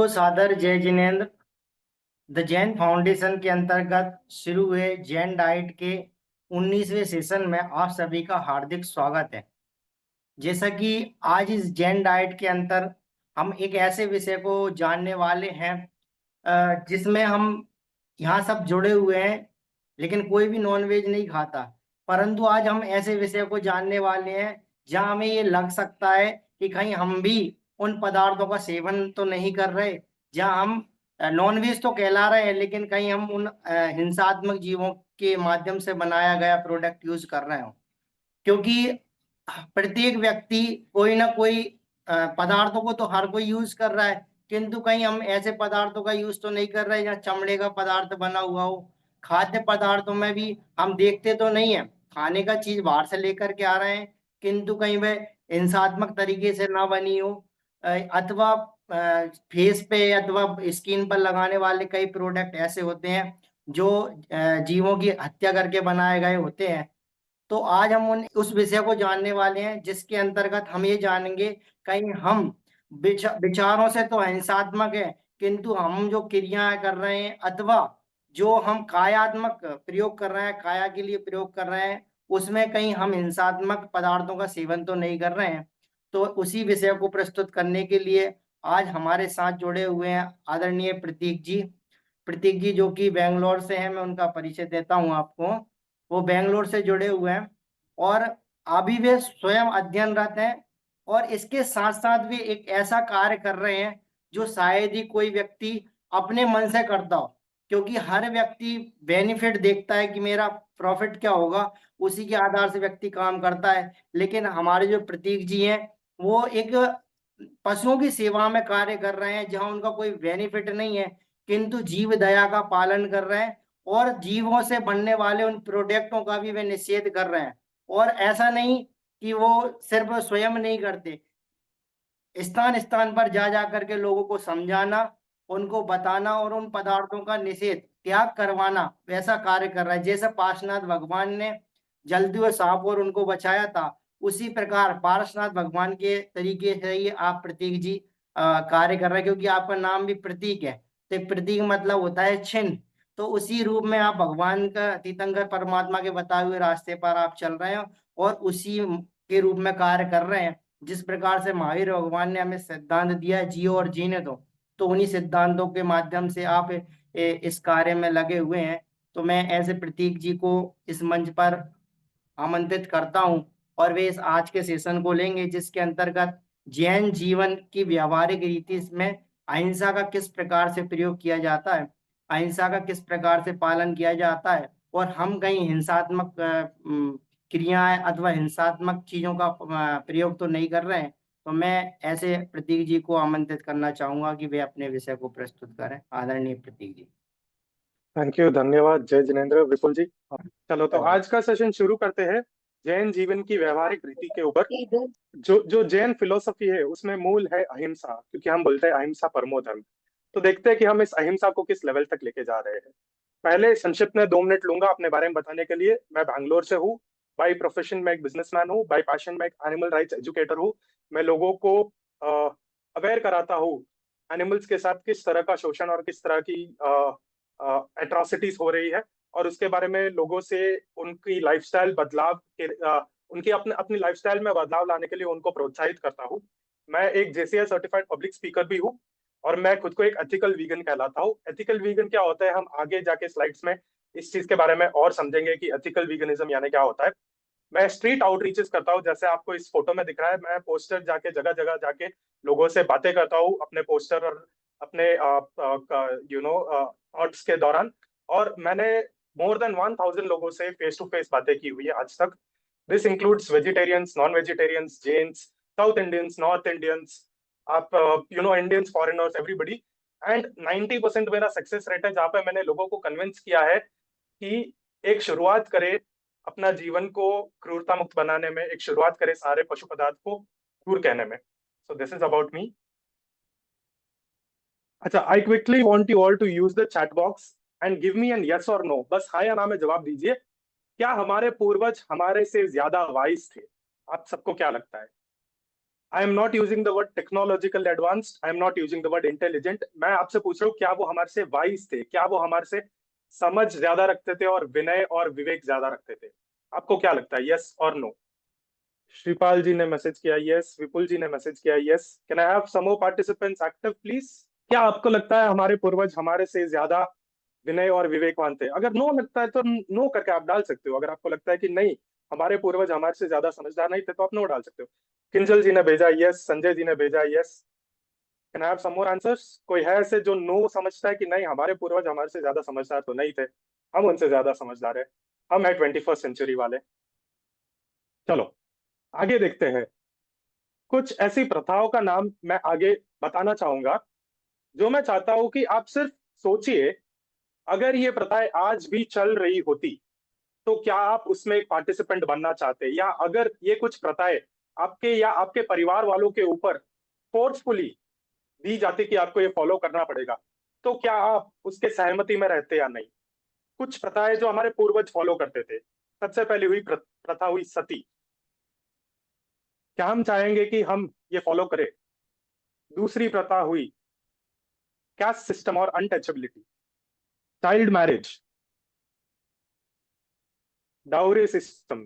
सादर जय Jinendra. The Jain foundation के अंतर्गत शुरू हुए जैन डाइट के 19वें सेशन में आप सभी का हार्दिक स्वागत है। जैसा कि आज इस जैन डाइट के अंतर हम एक ऐसे विषय को जानने वाले हैं जिसमें हम यहाँ सब जुड़े हुए हैं, लेकिन कोई भी नॉनवेज नहीं खाता। परंतु आज हम ऐसे विषय को जानने वाले हैं जहाँ हमें ये लग सकता है कि कहीं हम भी उन पदार्थों का सेवन तो नहीं कर रहे, जहाँ हम नॉनवेज तो कहला रहे हैं लेकिन कहीं हम उन हिंसात्मक जीवों के माध्यम से बनाया गया प्रोडक्ट यूज कर रहे हो। क्योंकि प्रत्येक व्यक्ति कोई ना कोई पदार्थों को तो हर कोई यूज कर रहा है, किंतु कहीं हम ऐसे पदार्थों का यूज तो नहीं कर रहे जहाँ चमड़े का पदार्थ बना हुआ हो। खाद्य पदार्थों में भी हम देखते तो नहीं है, खाने का चीज बाहर से लेकर के आ रहे हैं, किंतु कहीं वह हिंसात्मक तरीके से ना बनी हो, अथवा फेस पे अथवा स्किन पर लगाने वाले कई प्रोडक्ट ऐसे होते हैं जो जीवों की हत्या करके बनाए गए होते हैं। तो आज हम उस विषय को जानने वाले हैं जिसके अंतर्गत हम ये जानेंगे कहीं हम विचारों से तो हिंसात्मक है, किंतु हम जो क्रियाएं कर रहे हैं अथवा जो हम कायात्मक प्रयोग कर रहे हैं, काया के लिए प्रयोग कर रहे हैं, उसमें कहीं हम हिंसात्मक पदार्थों का सेवन तो नहीं कर रहे हैं। तो उसी विषय को प्रस्तुत करने के लिए आज हमारे साथ जुड़े हुए हैं आदरणीय प्रतीक जी। प्रतीक जी जो कि बेंगलोर से हैं, मैं उनका परिचय देता हूं आपको। वो बेंगलोर से जुड़े हुए हैं और अभी वे स्वयं अध्ययनरत हैं, और इसके साथ साथ वे एक ऐसा कार्य कर रहे हैं जो शायद ही कोई व्यक्ति अपने मन से करता हो। क्योंकि हर व्यक्ति बेनिफिट देखता है कि मेरा प्रॉफिट क्या होगा, उसी के आधार से व्यक्ति काम करता है। लेकिन हमारे जो प्रतीक जी हैं वो एक पशुओं की सेवा में कार्य कर रहे हैं जहां उनका कोई बेनिफिट नहीं है, किंतु जीव दया का पालन कर रहे हैं और जीवों से बनने वाले उन प्रोडक्टों का भी वे निषेध कर रहे हैं। और ऐसा नहीं कि वो सिर्फ स्वयं नहीं करते, स्थान स्थान पर जा जा करके लोगों को समझाना, उनको बताना और उन पदार्थों का निषेध त्याग करवाना वैसा कार्य कर रहा है। जैसे पार्श्वनाथ भगवान ने जलते हुए सांप और उनको बचाया था, उसी प्रकार पार्श्वनाथ भगवान के तरीके से ही आप प्रतीक जी कार्य कर रहे हैं। क्योंकि आपका नाम भी प्रतीक है, तो एक प्रतीक मतलब होता है चिन्ह। तो उसी रूप में आप भगवान का तीर्थंकर परमात्मा के बताए हुए रास्ते पर आप चल रहे हैं और उसी के रूप में कार्य कर रहे हैं। जिस प्रकार से महावीर भगवान ने हमें सिद्धांत दिया है जियो और जीने दो, तो उन्हीं सिद्धांतों के माध्यम से आप इस कार्य में लगे हुए हैं। तो मैं ऐसे प्रतीक जी को इस मंच पर आमंत्रित करता हूं और वे इस आज के सेशन को लेंगे जिसके अंतर्गत जैन जीवन की व्यवहारिक रीति में अहिंसा का किस प्रकार से प्रयोग किया जाता है, अहिंसा का किस प्रकार से पालन किया जाता है, और हम कहीं हिंसात्मक क्रियाएं अथवा हिंसात्मक चीजों का प्रयोग तो नहीं कर रहे हैं। तो मैं ऐसे प्रतीक जी को आमंत्रित करना चाहूंगा कि वे अपने विषय को प्रस्तुत करें। आदरणीय प्रतीक जी। थैंक यू, धन्यवाद जय जिनेन्द्र विपुल जी। चलो तो आज का सेशन शुरू करते हैं जैन जीवन की व्यवहारिक रीति के ऊपर। जो जो जैन फिलोसफी है उसमें मूल है अहिंसा, क्योंकि हम बोलते हैं अहिंसा परमो धर्म। तो देखते हैं कि हम इस अहिंसा को किस लेवल तक लेके जा रहे हैं। पहले संक्षिप्त में 2 मिनट लूंगा अपने बारे में बताने के लिए। मैं बैंगलोर से हूँ। बाई प्रोफेशन मैं एक बिजनेसमैन हूँ, बाई पैशन मैं एक एनिमल राइट्स एजुकेटर हूँ। मैं लोगों को अवेयर कराता हूँ एनिमल्स के साथ किस तरह का शोषण और किस तरह की एट्रॉसिटीज हो रही है, और उसके बारे में लोगों से उनकी लाइफस्टाइल बदलाव के उनकी अपने अपनी लाइफस्टाइल में बदलाव लाने के लिए उनको प्रोत्साहित करता हूँ। मैं एक जेसीआई सर्टिफाइड पब्लिक स्पीकर भी हूँ और मैं खुद को एक एथिकल वीगन कहलाता हूँ। एथिकल वीगन क्या होता है, हम आगे जाके स्लाइड्स में इस चीज के बारे में और समझेंगे कि एथिकल वीगनिज्म यानी क्या होता है। मैं स्ट्रीट आउटरीचेस करता हूँ, जैसे आपको इस फोटो में दिख रहा है। मैं पोस्टर जाके जगह जगह जाके लोगों से बातें करता हूँ अपने पोस्टर और अपने थॉट्स के दौरान। और मैंने मोर देन 1000 लोगों से फेस टू फेस बातें की हुई है आज तक। This includes vegetarians, non vegetarians, Jains, south Indians, north Indians, आप इंडियंस, फॉरेनर्स, एवरीबडी। एंड 90% मेरा सक्सेस रेट है, जहाँ पे मैंने लोगों को कन्विंस किया है कि एक शुरुआत करे अपना जीवन को क्रूरता मुक्त बनाने में, एक शुरुआत करे सारे पशु पदार्थ को क्रूर कहने में। So this is about me. अच्छा, I quickly want you all to use the chat box and give me an yes और नो। बस हाँ या ना में जवाब दीजिए। क्या हमारे पूर्वज हमारे से ज्यादा वाइज थे? आप सबको क्या लगता है? I am not using the word technological advanced, I am not using the word intelligent. मैं आपसे पूछ रहा हूँ क्या वो हमारे से वाइज थे, क्या वो हमारे से समझ ज्यादा रखते थे और विनय और विवेक ज्यादा रखते थे? आपको क्या लगता है, यस और नो? श्रीपाल जी ने मैसेज किया यस, विपुल जी ने मैसेज किया yes. Can I have some more participants active please? क्या आपको लगता है हमारे पूर्वज हमारे से ज्यादा विनय और विवेकवान थे? अगर नो लगता है तो नो करके आप डाल सकते हो। अगर आपको लगता है कि नहीं, हमारे पूर्वज हमारे से ज्यादा समझदार नहीं थे, तो आप नो डाल सकते हो। किंजल जी ने भेजा यस, संजय जी ने भेजा yes. Can I have some more answers? कोई है ऐसे जो नो समझता है कि नहीं, हमारे पूर्वज हमारे से ज्यादा समझदार तो नहीं थे, हम उनसे ज्यादा समझदार है, हम है 21st सेंचुरी वाले? चलो आगे देखते हैं। कुछ ऐसी प्रथाओं का नाम मैं आगे बताना चाहूंगा, जो मैं चाहता हूं कि आप सिर्फ सोचिए, अगर ये प्रथाएं आज भी चल रही होती तो क्या आप उसमें एक पार्टिसिपेंट बनना चाहते? या अगर ये कुछ प्रथाएं आपके या आपके परिवार वालों के ऊपर फोर्सफुली दी जाती कि आपको ये फॉलो करना पड़ेगा, तो क्या आप उसके सहमति में रहते या नहीं? कुछ प्रथाएं जो हमारे पूर्वज फॉलो करते थे। सबसे पहली हुई प्रथा हुई सती। क्या हम चाहेंगे कि हम ये फॉलो करें? दूसरी प्रथा हुई कास्ट सिस्टम और untouchability, child marriage, dowry system,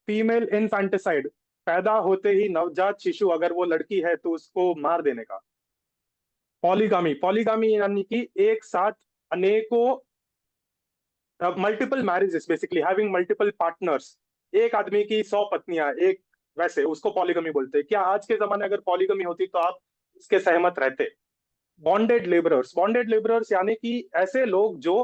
female infanticide, पैदा होते ही नवजात शिशु अगर वो लड़की है तो उसको मार देने का। पॉलीगामी, पॉलीगामी यानी कि एक साथ अनेकों, multiple marriages, basically having multiple partners, एक आदमी की 100 पत्नियां, एक, वैसे उसको पॉलीगमी बोलते हैं। क्या आज के जमाने अगर पॉलीगमी होती तो आप इसके सहमत रहते? बॉन्डेड लेबरर्स, बॉन्डेड लेबरर्स यानी कि ऐसे लोग जो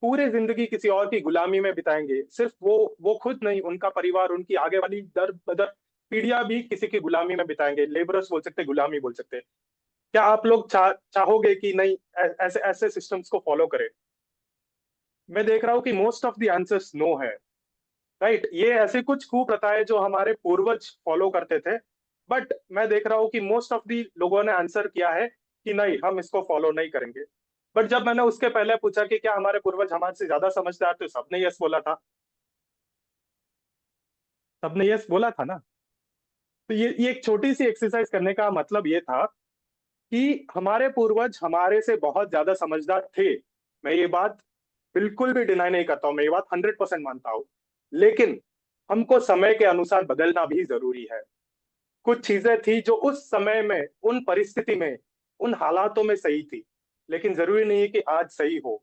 पूरे जिंदगी किसी और की गुलामी में बिताएंगे, सिर्फ वो खुद नहीं, उनका परिवार, उनकी आगे वाली दर बदर पीढ़ियां भी किसी की गुलामी में बिताएंगे। लेबरर्स बोल सकते हैं, गुलामी बोल सकते हैं। क्या आप लोग चाहोगे कि नहीं ऐसे ऐसे सिस्टम्स को फॉलो करें? मैं देख रहा हूँ कि most of the answers no है। राइट, ये ऐसे कुछ कुप्रथाएं जो हमारे पूर्वज फॉलो करते थे, बट मैं देख रहा हूँ कि मोस्ट ऑफ दी लोगों ने आंसर किया है कि नहीं, हम इसको फॉलो नहीं करेंगे। बट जब मैंने उसके पहले पूछा कि क्या हमारे पूर्वज हमारे से ज्यादा समझदार, तो सबने यस बोला था। सबने यस बोला था ना। तो ये एक छोटी सी एक्सरसाइज करने का मतलब ये था कि हमारे पूर्वज हमारे से बहुत ज्यादा समझदार थे। मैं ये बात बिल्कुल भी डिनाई नहीं करता हूँ, मैं ये बात 100% मानता हूँ। लेकिन हमको समय के अनुसार बदलना भी जरूरी है। कुछ चीजें थी जो उस समय में, उन परिस्थिति में, उन हालातों में सही थी, लेकिन जरूरी नहीं है कि आज सही हो।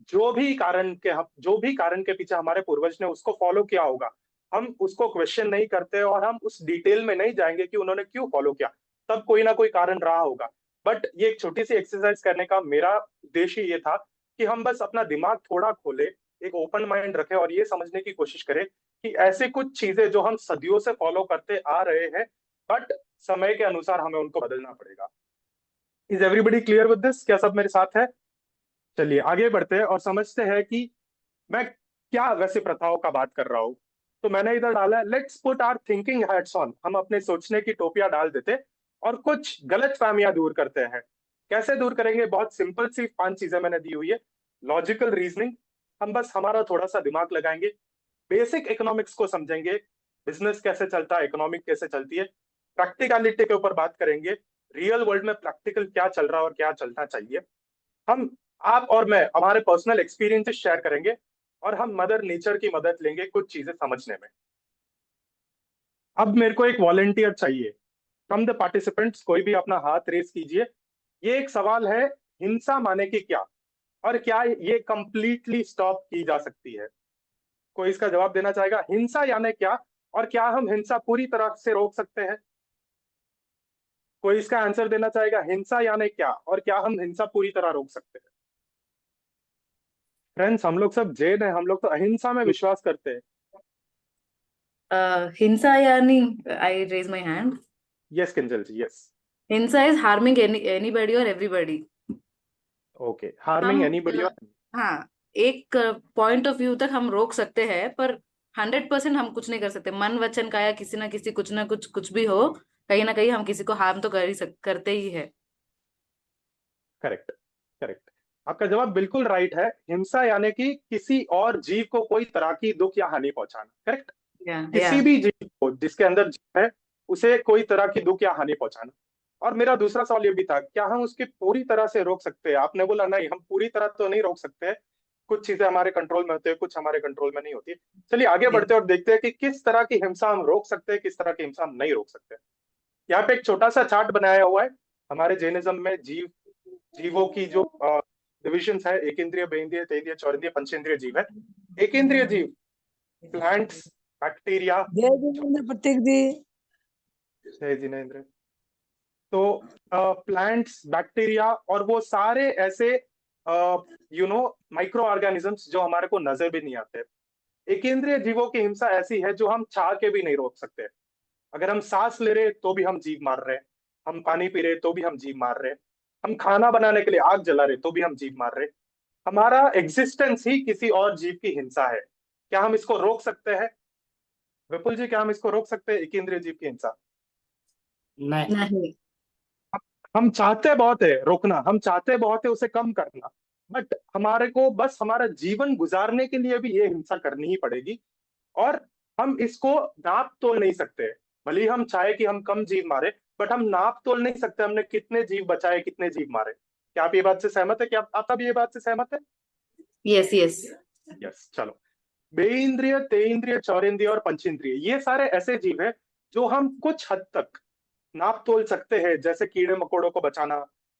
जो भी कारण के पीछे हमारे पूर्वज ने उसको फॉलो किया होगा, हम उसको क्वेश्चन नहीं करते और हम उस डिटेल में नहीं जाएंगे कि उन्होंने क्यों फॉलो किया। तब कोई ना कोई कारण रहा होगा। बट ये एक छोटी सी एक्सरसाइज करने का मेरा उद्देश्य ये था कि हम बस अपना दिमाग थोड़ा खोले, एक ओपन माइंड रखें और ये समझने की कोशिश करें कि ऐसे कुछ चीजें जो हम सदियों से फॉलो करते आ रहे हैं, बट समय के अनुसार हमें उनको बदलना पड़ेगा। Is everybody clear with this? क्या सब मेरे साथ है? चलिए आगे बढ़ते हैं और समझते हैं कि मैं क्या वैसे प्रथाओं का बात कर रहा हूँ। तो मैंने इधर डाला है, let's put our thinking hats on. हम अपने सोचने की टोपियां डाल देते और कुछ गलत फहमियां दूर करते हैं। कैसे दूर करेंगे? बहुत सिंपल सी 5 चीजें मैंने दी हुई है। लॉजिकल रीजनिंग, हम बस हमारा थोड़ा सा दिमाग लगाएंगे। बेसिक इकोनॉमिक्स को समझेंगे, बिजनेस कैसे चलता है, इकोनॉमिक कैसे चलती है। प्रैक्टिकलिटी के ऊपर बात करेंगे, रियल वर्ल्ड में प्रैक्टिकल क्या चल रहा है और क्या चलना चाहिए। हम, आप और मैं हमारे पर्सनल एक्सपीरियंसेस शेयर करेंगे और हम मदर नेचर की मदद लेंगे कुछ चीजें समझने में। अब मेरे को एक वॉलेंटियर चाहिए फ्रॉम द पार्टिसिपेंट्स। कोई भी अपना हाथ रेस कीजिए। ये एक सवाल है, हिंसा माने कि क्या, और क्या ये कंप्लीटली स्टॉप की जा सकती है? कोई इसका जवाब देना चाहेगा? हिंसा यानी क्या, और क्या हम हिंसा पूरी तरह से रोक सकते हैं? कोई इसका आंसर देना चाहेगा? हिंसा यानी क्या, और क्या हम हिंसा पूरी तरह रोक सकते हैं? फ्रेंड्स, हम लोग सब जैन है, हम लोग तो अहिंसा में विश्वास करते हैं। हिंसा यानी, I raise my hand. Yes Kinjal ji, yes. हिंसा इज हार्मिंग एनीबॉडी और एवरीबॉडी। ओके, हार्मिंग हम एनीबॉडी। हाँ, एक पॉइंट ऑफ व्यू तक हम रोक सकते हैं, पर 100% हम कुछ नहीं कर सकते। मन वचन काया, किसी ना किसी, कुछ ना कुछ, कुछ भी हो, कहीं ना कहीं हम किसी को हार्म तो करते ही है। Correct, correct. आपका जवाब बिल्कुल राइट है। हिंसा यानी कि किसी और जीव को कोई तरह की दुख या हानि पहुंचाना। करेक्ट। या किसी भी जीव को जिसके अंदर जीव है उसे कोई तरह की दुख या हानि पहुंचाना। और मेरा दूसरा सवाल ये भी था, क्या हम उसकी पूरी तरह से रोक सकते हैं? आपने बोला नहीं, हम पूरी तरह तो नहीं रोक सकते, कुछ चीजें हमारे कंट्रोल में होती है, कुछ हमारे कंट्रोल में नहीं होती। चलिए आगे बढ़ते हैं और देखते हैं कि किस तरह की हिंसा हम रोक सकते हैं, किस तरह की हिंसा हम नहीं रोक सकते। यहाँ पे एक छोटा सा चार्ट बनाया हुआ है। हमारे जैनिज्म में जीवों की जो डिविजन्स है, एक इंद्रिय, बेंद्रिय, तेंद्रिय, चौरिंद्रिय, पंचेंद्रिय जीव है। एक इंद्रिय जीव प्लांट्स, बैक्टीरिया। जय जिनेंद्र प्रतीक जी। जय जिनेंद्र। तो प्लांट्स, बैक्टीरिया और वो सारे ऐसे माइक्रो ऑर्गेनिजम्स जो हमारे को नजर भी नहीं आते। एकेंद्रिय जीवों की हिंसा ऐसी है जो हम चाह के भी नहीं रोक सकते। अगर हम सांस ले रहे तो भी हम जीव मार रहे हैं, हम पानी पी रहे तो भी हम जीव मार रहे हैं, हम खाना बनाने के लिए आग जला रहे तो भी हम जीव मार रहे हैं। हमारा एग्जिस्टेंस ही किसी और जीव की हिंसा है। क्या हम इसको रोक सकते हैं विपुल जी? क्या हम इसको रोक सकते हैं, एकेंद्रिय जीव की हिंसा? नहीं। नहीं। हम चाहते बहुत है रोकना, हम चाहते बहुत है उसे कम करना, बट हमारे को बस हमारा जीवन गुजारने के लिए भी ये हिंसा करनी ही पड़ेगी। और हम इसको नाप तोल नहीं सकते। भले ही हम चाहे कि हम कम जीव मारे, बट हम नाप तोल नहीं सकते हमने कितने जीव बचाए, कितने जीव मारे। क्या आप ये बात से सहमत है? क्या आप सब ये बात से सहमत है? Yes yes. यस। चलो, बेइंद्रिय, तेइंद्रिय, चौरिंद्रिय और पंचेंद्रिय, ये सारे ऐसे जीव है जो हम कुछ हद तक नाप तोल सकते हैं। जैसे कीड़े मकोड़ों को बचाना,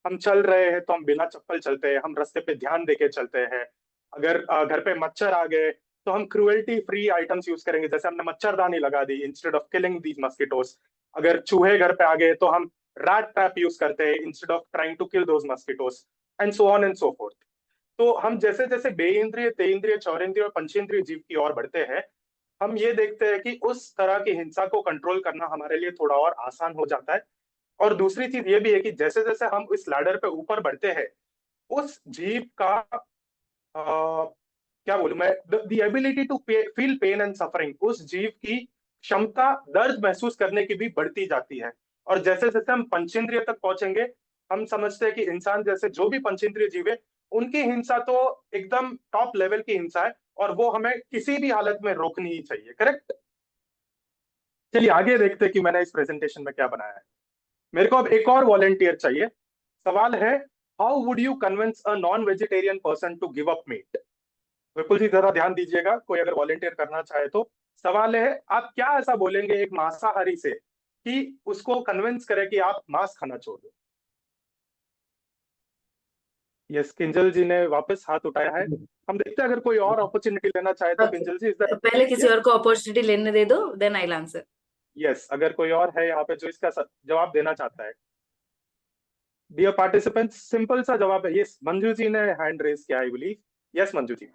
हम चल रहे हैं तो हम बिना चप्पल चलते हैं, हम रास्ते पे ध्यान देके चलते हैं। अगर घर पे मच्छर आ गए तो हम क्रुएल्टी फ्री आइटम्स यूज करेंगे, जैसे हमने मच्छरदानी लगा दी instead of killing these mosquitoes. अगर चूहे घर पे आ गए तो हम रैट ट्रैप यूज करते हैं instead of trying to kill those mosquitoes, and so on and so forth. तो हम जैसे जैसे बेइंद्रिय, तेइंद्रिय, चौरिंद्रिय और पंचेंद्रिय जीव की ओर बढ़ते हैं, हम ये देखते हैं कि उस तरह की हिंसा को कंट्रोल करना हमारे लिए थोड़ा और आसान हो जाता है। और दूसरी चीज ये भी है कि जैसे जैसे हम इस लैडर पे ऊपर बढ़ते हैं, उस जीव का क्या बोलूं मैं, the ability to feel pain and suffering, उस जीव की क्षमता दर्द महसूस करने की भी बढ़ती जाती है। और जैसे जैसे हम पंचेंद्रिय तक पहुंचेंगे, हम समझते हैं कि इंसान जैसे जो भी पंचेंद्रिय जीव है, उनकी हिंसा तो एकदम टॉप लेवल की हिंसा है, और वो हमें किसी भी हालत में रोकनी ही चाहिए। करेक्ट? चलिए आगे देखते हैं कि मैंने इस प्रेजेंटेशन में क्या बनाया है। मेरे को अब एक और वॉलेंटियर चाहिए। सवाल है, how would you convince a non vegetarian person to give up meat? Vipul ji जरा ध्यान दीजिएगा, कोई अगर वॉलेंटियर करना चाहे तो। सवाल है, आप क्या ऐसा बोलेंगे एक मांसाहारी से कि उसको कन्विंस करे कि आप मांस खाना छोड़ दो? यस, किंजल जी ने वापस हाथ उठाया है। हम देखते हैं अगर कोई और अपॉर्चुनिटी लेना चाहे तो। Okay. Kinjal ji, is that? पहले किसी और को अपॉर्चुनिटी लेने दे दो, then I will answer. Yes, अगर कोई और है यहाँ पे जो इसका जवाब देना चाहता है। डियर पार्टिसिपेंट्स, सिंपल सा जवाब है। यस, मंजू जी ने हैंड रेज किया, I believe. Yes Manju ji.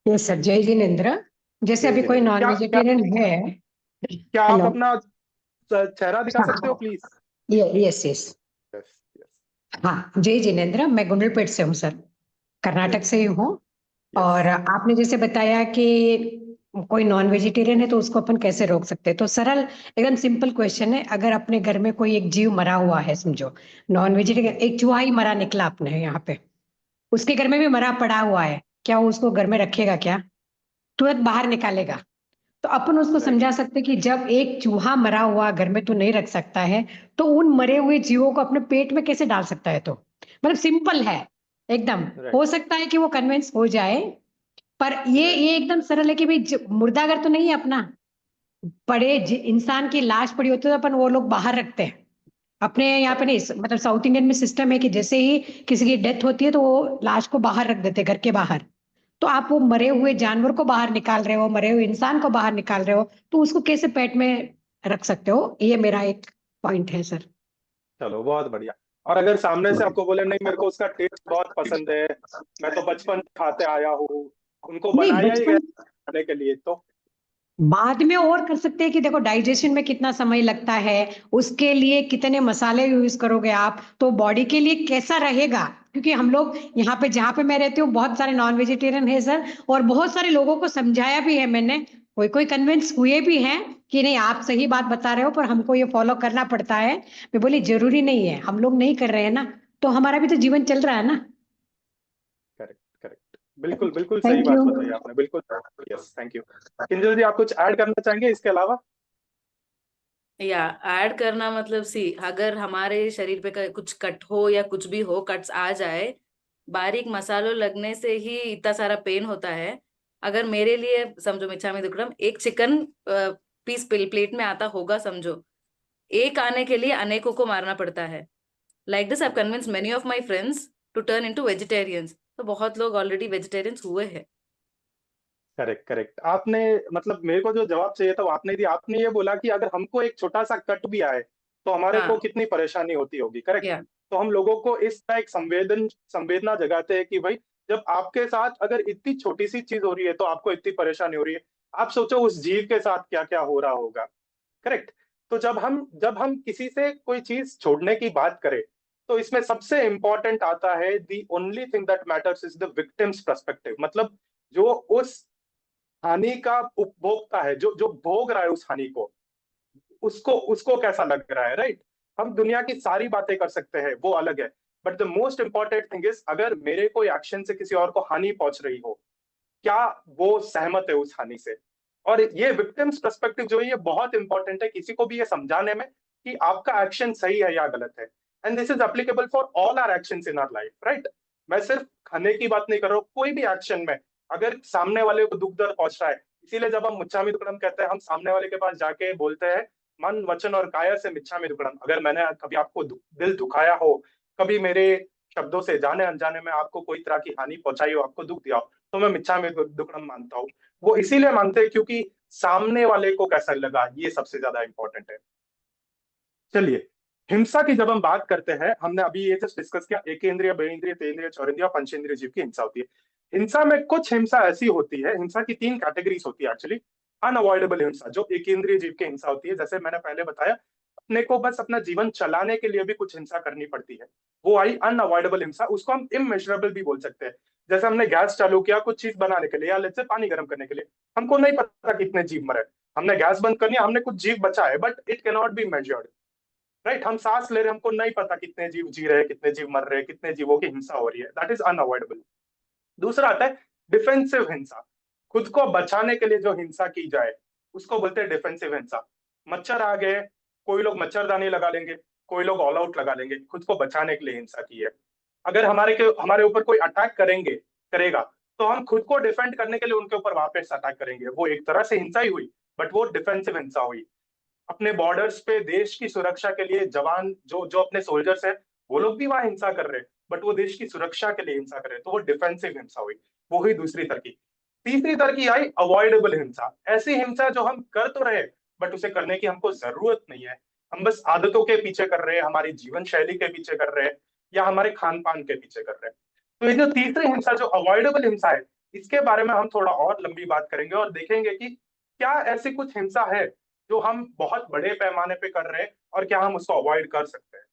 Yes sir, Jai Jinendra. जैसे जय अभी कोई जिनेंद्र। नॉन क्या वेजिटेरियन है। क्या आप हेलो। अपना चेहरा दिखा सकते हो please? Yes yes. Yes yes. हाँ, जय जिनेंद्र, मैं गुंडलपेट से हूँ सर, कर्नाटक से ही हूँ। और आपने जैसे बताया कि कोई नॉन वेजिटेरियन है तो उसको अपन कैसे रोक सकते हैं, तो सरल एकदम सिंपल क्वेश्चन है। अगर अपने घर में कोई एक जीव मरा हुआ है, समझो नॉन वेजिटेरियन, एक चूहा ही मरा निकला अपने यहाँ पे, उसके घर में भी मरा पड़ा हुआ है, क्या वो उसको घर में रखेगा? क्या तुरंत बाहर निकालेगा? तो अपन उसको समझा सकते हैं कि जब एक चूहा मरा हुआ घर में तू नहीं रख सकता है, तो उन मरे हुए जीवों को अपने पेट में कैसे डाल सकता है? तो मतलब सिंपल है एकदम। हो सकता है कि वो कन्विंस हो जाए, पर ये एकदम सरल है कि भाई मुर्दाघर तो नहीं है अपना, पड़े इंसान की लाश पड़ी होती है तो अपन वो लोग बाहर रखते हैं। अपने यहाँ पे नहीं, मतलब साउथ इंडियन में सिस्टम है कि जैसे ही किसी की डेथ होती है तो वो लाश को बाहर रख देते हैं, घर के बाहर। तो आप वो मरे हुए जानवर को बाहर निकाल रहे हो, मरे हुए इंसान को बाहर निकाल रहे हो, तो उसको कैसे पेट में रख सकते हो? ये मेरा एक पॉइंट है सर। चलो बहुत बढ़िया। और अगर सामने से आपको बोले नहीं मेरे को उसका टेस्ट बहुत पसंद है, मैं तो बचपन से खाते आया हूँ, उनको नहीं, बनाया ही गया बचपन खाने के लिए, तो बाद में और कर सकते हैं कि देखो डाइजेशन में कितना समय लगता है, उसके लिए कितने मसाले यूज करोगे आप, तो बॉडी के लिए कैसा रहेगा। क्योंकि हम लोग यहाँ पे, जहाँ पे मैं रहती हूँ, बहुत सारे नॉन वेजिटेरियन है सर, और बहुत सारे लोगों को समझाया भी है मैंने, कोई कोई कन्विंस हुए भी हैं कि नहीं आप सही बात बता रहे हो, पर हमको ये फॉलो करना पड़ता है। मैं बोली जरूरी नहीं है, हम लोग नहीं कर रहे हैं ना, तो हमारा भी तो जीवन चल रहा है ना। Correct correct. बिल्कुल बिल्कुल सही थैंक बात यू। बताई आपने, बिल्कुल। Yes, thank you. Kinjal ji, आप कुछ ऐड करना चाहेंगे इसके अलावा? या ऐड करना मतलब सी, अगर हमारे शरीर पे कुछ कट हो या कुछ भी हो, कट्स आ जाए, बारीक मसालों लगने से ही इतना सारा पेन होता है। अगर मेरे लिए समझो मिच्छामी दुक्कडम एक चिकन पीस प्लेट में आता होगा, समझो एक आने के लिए अनेकों को मारना पड़ता है। Like this I convince many of my friends to turn into vegetarians. तो बहुत लोग ऑलरेडी वेजिटेरियंस हुए हैं। Correct correct. आपने मतलब मेरे को जो जवाब चाहिए था वो आपने दिया। आपने ये बोला कि अगर हमको एक छोटा सा कट भी आए तो हमारे को हाँ। कितनी परेशानी होती होगी, करेक्ट। या तो हम लोगों को इस तरह एक संवेदना जगाते हैं कि भाई, जब आपके साथ अगर इतनी छोटी सी चीज हो रही है तो आपको इतनी परेशानी हो रही है, आप सोचो उस जीव के साथ क्या क्या हो रहा होगा, करेक्ट। तो जब हम किसी से कोई चीज छोड़ने की बात करें, तो इसमें सबसे इंपॉर्टेंट आता है, the only thing that matters is the victims perspective. मतलब जो उस हानि का उपभोक्ता है, जो जो भोग रहा है उस हानि को, उसको उसको कैसा लग रहा है, राइट। हम दुनिया की सारी बातें कर सकते हैं, वो अलग है, but the most important thing is, अगर मेरे कोई एक्शन से किसी और को हानि पहुंच रही हो, क्या वो सहमत है उस हानि से। और ये विक्टिम्स पर्सपेक्टिव जो है, ये बहुत इंपॉर्टेंट है किसी को भी ये समझाने में कि आपका एक्शन सही है या गलत है। And this is applicable for all our actions in our life, right. मैं सिर्फ खाने की बात नहीं कर रहा हूँ, कोई भी एक्शन में अगर सामने वाले को दुख दर्द पहुंच रहा है, इसीलिए जब हम मिच्छामी दुक्कडम कहते हैं, हम सामने वाले के पास जाके बोलते हैं, मन वचन और काया से मिच्छामी दुक्कडम। अगर मैंने कभी आपको दिल दुखाया हो, कभी मेरे शब्दों से जाने अनजाने में आपको कोई तरह की हानि पहुंचाई हो, आपको दुख दिया हो, तो मैं मिच्छामी दुक्कडम मानता हूँ। वो इसीलिए मानते हैं क्योंकि सामने वाले को कैसा लगा, ये सबसे ज्यादा इंपॉर्टेंट है। चलिए, हिंसा की जब हम बात करते हैं, हमने अभी ये जस्ट डिस्कस किया, एकेंद्रिय, बहिंद्रिय, तेंद्रिय, चौरेंद्रिय, पंचेंद्रिय जीव की हिंसा होती है। हिंसा में कुछ हिंसा ऐसी होती है, हिंसा की 3 कैटेगरीज होती है एक्चुअली। अनअवॉइडेबल हिंसा, जो एकेंद्रिय जीव की हिंसा होती है, जैसे मैंने पहले बताया, अपने को बस अपना जीवन चलाने के लिए भी कुछ हिंसा करनी पड़ती है, वो आई अनअवॉइडेबल हिंसा। उसको हम इमेजरेबल भी बोल सकते हैं। जैसे हमने गैस चालू किया कुछ चीज बनाने के लिए, या लेट्स से पानी गर्म करने के लिए, हमको नहीं पता कितने जीव मरे, हमने गैस बंद करनी है, हमने कुछ जीव बचा है, but it can not be measured, right. हम सांस ले रहे हैं, हमको नहीं पता कितने जीव जी रहे हैं, कितने जीव मर रहे हैं, कितने जीवों की हिंसा हो रही है, दैट इज अनअवॉइडेबल। दूसरा आता है डिफेंसिव हिंसा, खुद को बचाने के लिए जो हिंसा की जाए, उसको बोलते हैं डिफेंसिव हिंसा। मच्छर आ गए, कोई लोग मच्छरदानी लगा लेंगे, कोई लोग ऑल आउट लगा लेंगे, खुद को बचाने के लिए हिंसा की है। अगर हमारे ऊपर कोई अटैक करेगा, तो हम खुद को डिफेंड करने के लिए उनके ऊपर वापस अटैक करेंगे, वो एक तरह से हिंसा ही हुई, बट वो डिफेंसिव हिंसा हुई। अपने बॉर्डर्स पे देश की सुरक्षा के लिए जवान जो जो अपने सोल्जर्स हैं, वो लोग भी वहां हिंसा कर रहे हैं, बट वो देश की सुरक्षा के लिए हिंसा कर रहे हैं, तो वो डिफेंसिव हिंसा हुई। वो हुई दूसरी तरह की। तीसरी तरह की आई अवॉइडेबल हिंसा, ऐसी हिंसा जो हम कर तो रहे, बट उसे करने की हमको जरूरत नहीं है, हम बस आदतों के पीछे कर रहे हैं, हमारी जीवन शैली के पीछे कर रहे हैं, या हमारे खान पान के पीछे कर रहे हैं। तो ये जो तीसरी हिंसा, जो अवॉइडेबल हिंसा है, इसके बारे में हम थोड़ा और लंबी बात करेंगे और देखेंगे कि क्या ऐसी कुछ हिंसा है जो हम बहुत बड़े पैमाने पे कर रहे हैं, और क्या हम उसको अवॉइड कर सकते हैं।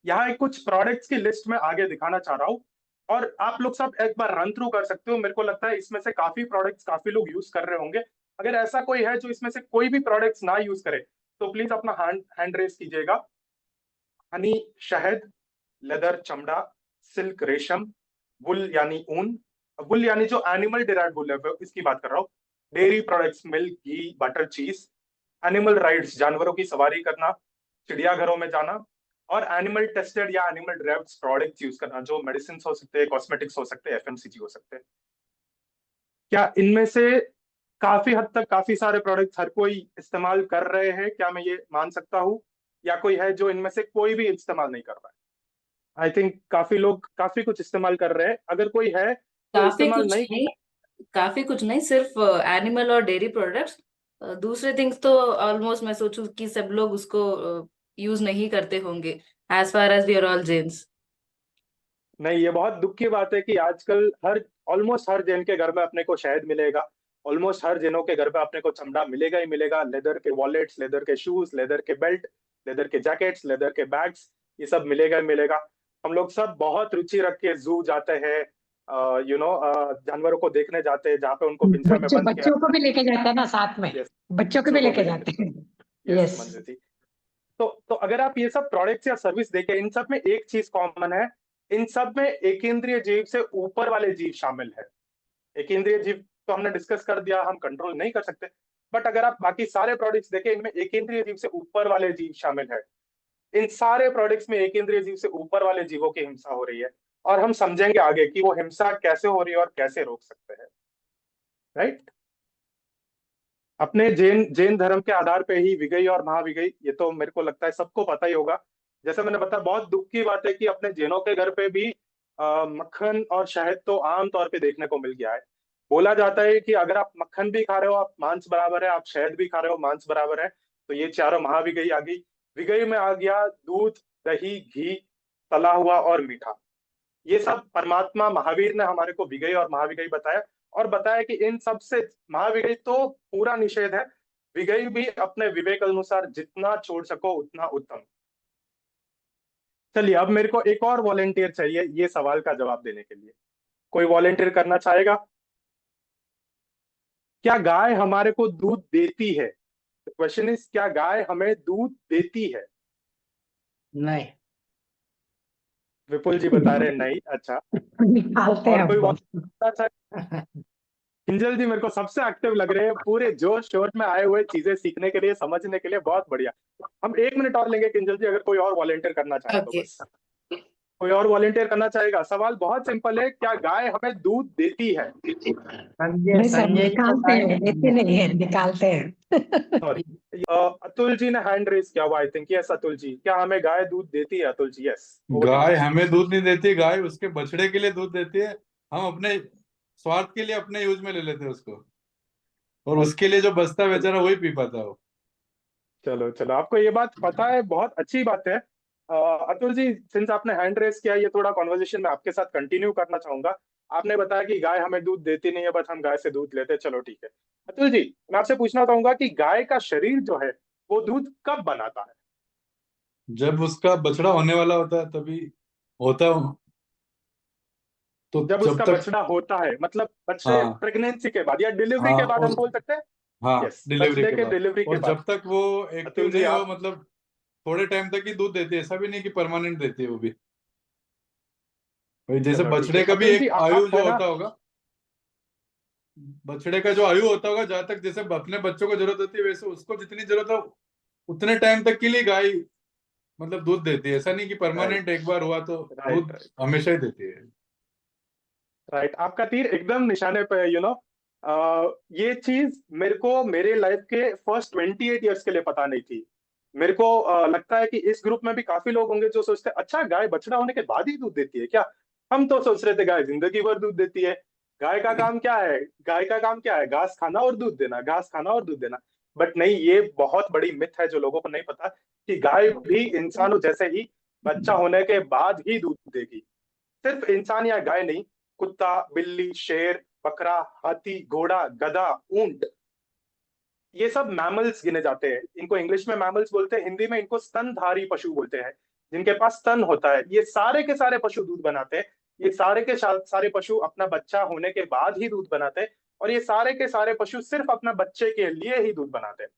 यहाँ एक कुछ प्रोडक्ट्स की लिस्ट में आगे दिखाना चाह रहा हूँ, और आप लोग सब एक बार रन थ्रू कर सकते हो। मेरे को लगता है इसमें से काफी प्रोडक्ट्स काफी लोग यूज कर रहे होंगे। अगर ऐसा कोई है जो इसमें से कोई भी प्रोडक्ट्स ना यूज करे, तो प्लीज अपना हैंड रेस कीजिएगा। हनी, शहद, लेदर चमड़ा, सिल्क रेशम, वुल यानी ऊन, वुल यानी जो एनिमल डिराइव्ड वुल है इसकी बात कर रहा हूँ, डेयरी प्रोडक्ट्स, मिल्क, घी, बटर, चीज, एनिमल राइड्स, जानवरों की सवारी करना, चिड़ियाघरों में जाना, और एनिमल टेस्टेड या एनिमल ड्राइव्ड प्रोडक्ट्स यूज करना, जो मेडिसिन हो सकते हैं, कॉस्मेटिक्स हो सकते हैं, एफएमसीजी हो सकते हैं। क्या इनमें से काफी हद तक काफी सारे प्रोडक्ट्स हर कोई इस्तेमाल कर रहे हैं, क्या मैं ये मान सकता हूँ, या कोई है जो इनमें से कोई भी इस्तेमाल नहीं कर रहा है? आई थिंक काफी लोग काफी कुछ इस्तेमाल कर रहे हैं। अगर कोई है जो काफी इस्तेमाल कुछ नहीं, नहीं, काफी कुछ नहीं, सिर्फ एनिमल और डेयरी प्रोडक्ट्स। दूसरे थिंग्स तो ऑलमोस्ट मैं सोचूं कि सब लोग उसको यूज नहीं करते होंगे, as far as we are all Jains. नहीं, ये बहुत दुख की बात है कि आजकल ऑलमोस्ट हर जैन के घर में अपने को शहद मिलेगा, ऑलमोस्ट हर जैनों के घर में अपने को चमड़ा मिलेगा ही मिलेगा, लेदर के वॉलेट्स, लेदर के शूज, लेदर के बेल्ट, लेदर के जैकेट्स, लेदर के बैग्स, ये सब मिलेगा ही मिलेगा। हम लोग सब बहुत रुचि रख के जू जाते हैं, जानवरों को देखने जाते हैं, जहाँ पे उनको पिंजरे में बंद किया बच्चों को भी लेके जाते हैं ना साथ में, यस, बच्चों को बच्चों भी को लेके भी लेके, जाते हैं। Yes yes. मंजू जी। तो अगर आप ये सब प्रोडक्ट्स या सर्विस देखें, इन सब में एक चीज कॉमन है, इन सब में एकेंद्रीय जीव से ऊपर वाले जीव शामिल है। एकेंद्रीय जीव तो हमने डिस्कस कर दिया, हम कंट्रोल नहीं कर सकते, बट अगर आप बाकी सारे प्रोडक्ट्स देखें, इनमें एकेंद्रीय जीव से ऊपर वाले जीव शामिल है। इन सारे प्रोडक्ट्स में एकेंद्रीय जीव से ऊपर वाले जीवों की हिंसा हो रही है, और हम समझेंगे आगे कि वो हिंसा कैसे हो रही है और कैसे रोक सकते हैं, राइट। अपने जैन जैन धर्म के आधार पे ही विगई और महाविगई, ये तो मेरे को लगता है सबको पता ही होगा। जैसे मैंने बताया, बहुत दुख की बात है कि अपने जैनों के घर पे भी मक्खन और शहद तो आम तौर पे देखने को मिल गया है। बोला जाता है कि अगर आप मक्खन भी खा रहे हो, आप मांस बराबर है, आप शहद भी खा रहे हो, मांस बराबर है। तो ये चारों महाविगई आ गई। विगई में आ गया दूध, दही, घी, तला हुआ और मीठा। ये सब परमात्मा महावीर ने हमारे को विगई और महाविगई बताया, और बताया कि इन सब से महाविगई तो पूरा निषेध है, विगई भी अपने विवेक अनुसार जितना छोड़ सको उतना उत्तम। चलिए, अब मेरे को एक और वॉलेंटियर चाहिए ये सवाल का जवाब देने के लिए। कोई वॉलेंटियर करना चाहेगा? क्या गाय हमारे को दूध देती है? क्वेश्चन इज, क्या गाय हमें दूध देती है? नहीं। विपुल जी बता रहे हैं नहीं। अच्छा, निकालते हैं और कोई हमको। volunteer? किंजल जी मेरे को सबसे एक्टिव लग रहे हैं, पूरे जोश शोर में आए हुए चीजें सीखने के लिए, समझने के लिए। बहुत बढ़िया। हम 1 मिनट और लेंगे किंजल जी, अगर कोई और वॉलेंटियर करना चाहे तो ओके। बस। कोई और वॉलेंटियर करना चाहेगा? सवाल बहुत सिंपल है, क्या गाय हमें दूध देती है? संजय नहीं सर, संजय जी निकालते बताएं। हैं, देते नहीं है, निकालते हैं। सॉरी, अतुल जी ने हैंड रेज किया हुआ, I think. Yes Atul ji, क्या हमें गाय दूध देती है? अतुल जी, यस। गाय हमें दूध नहीं देती, गाय उसके बछड़े के लिए दूध देती है। हम अपने स्वार्थ के लिए अपने यूज में ले लेते हैं उसको, और उसके लिए जो बचता है बेचारा वही पी पाता है वो। चलो चलो, आपको ये बात पता है, बहुत अच्छी बात है। अतुल जी, सिंस आपने हैंड रेस किया, ये थोड़ा कॉन्वर्जेशन में आपके साथ कंटिन्यू करना चाहूंगा। आपने बताया कि गाय हमें दूध देती नहीं है, बट हम गाय से दूध लेते हैं। चलो ठीक है। अतुल जी, मैं आपसे पूछना चाहूंगा कि गाय का शरीर जो है वो दूध कब बनाता है? जब उसका बछड़ा होने वाला होता है तभी होता है। तो जब जब उसका तक, बछड़ा होता है, मतलब बच्चे हाँ प्रेगनेंसी के बाद या डिलीवरी हाँ, के बाद, और हम बोल सकते हैं। हाँ, यस, डिलीवरी बछड़े के के बाद। डिलीवरी के और बाद। जब तक वो एक्टिव अतुल जी नहीं हो, आप। मतलब थोड़े टाइम तक ही दूध देती है, ऐसा भी नहीं कि परमानेंट देती है वो भी। भाई जैसे चलो ठीक है बछड़े का भी अतुल जी, एक आयु आप है जो ना। होता होगा, बछड़े का जो आयु होता होगा, जहां तक जैसे अपने बच्चों को जरूरत होती है, वैसे उसको जितनी जरूरत है उतने टाइम तक के लिए गाय मतलब दूध देती है। ऐसा नहीं कि परमानेंट राइट एक बार हुआ तो राइट दूध राइट हमेशा ही देती है। राइट, आपका तीर एकदम निशाने पे है, ये चीज मेरे को मेरे लाइफ के फर्स्ट 28 ईयर्स के लिए पता नहीं थी। मेरे को लगता है कि इस ग्रुप में भी काफी लोग होंगे जो सोचते हैं, अच्छा गाय बछड़ा होने के बाद ही दूध देती है क्या? हम तो सोच रहे थे गाय जिंदगी भर दूध देती है। गाय का काम क्या है? गाय का काम क्या है? घास खाना और दूध देना, घास खाना और दूध देना। बट नहीं, ये बहुत बड़ी मिथ है जो लोगों को नहीं पता, कि गाय भी इंसानों जैसे ही बच्चा होने के बाद ही दूध देगी। सिर्फ इंसान या गाय नहीं, कुत्ता, बिल्ली, शेर, बकरा, हाथी, घोड़ा, गधा, ऊंट, ये सब मैमल्स गिने जाते हैं। इनको इंग्लिश में मैमल्स बोलते हैं, हिंदी में इनको स्तनधारी पशु बोलते हैं, जिनके पास स्तन होता है। ये सारे के सारे पशु दूध बनाते हैं। ये सारे के सारे पशु अपना बच्चा होने के बाद ही दूध बनाते हैं, और ये सारे के सारे पशु सिर्फ अपना बच्चे के लिए ही दूध बनाते हैं।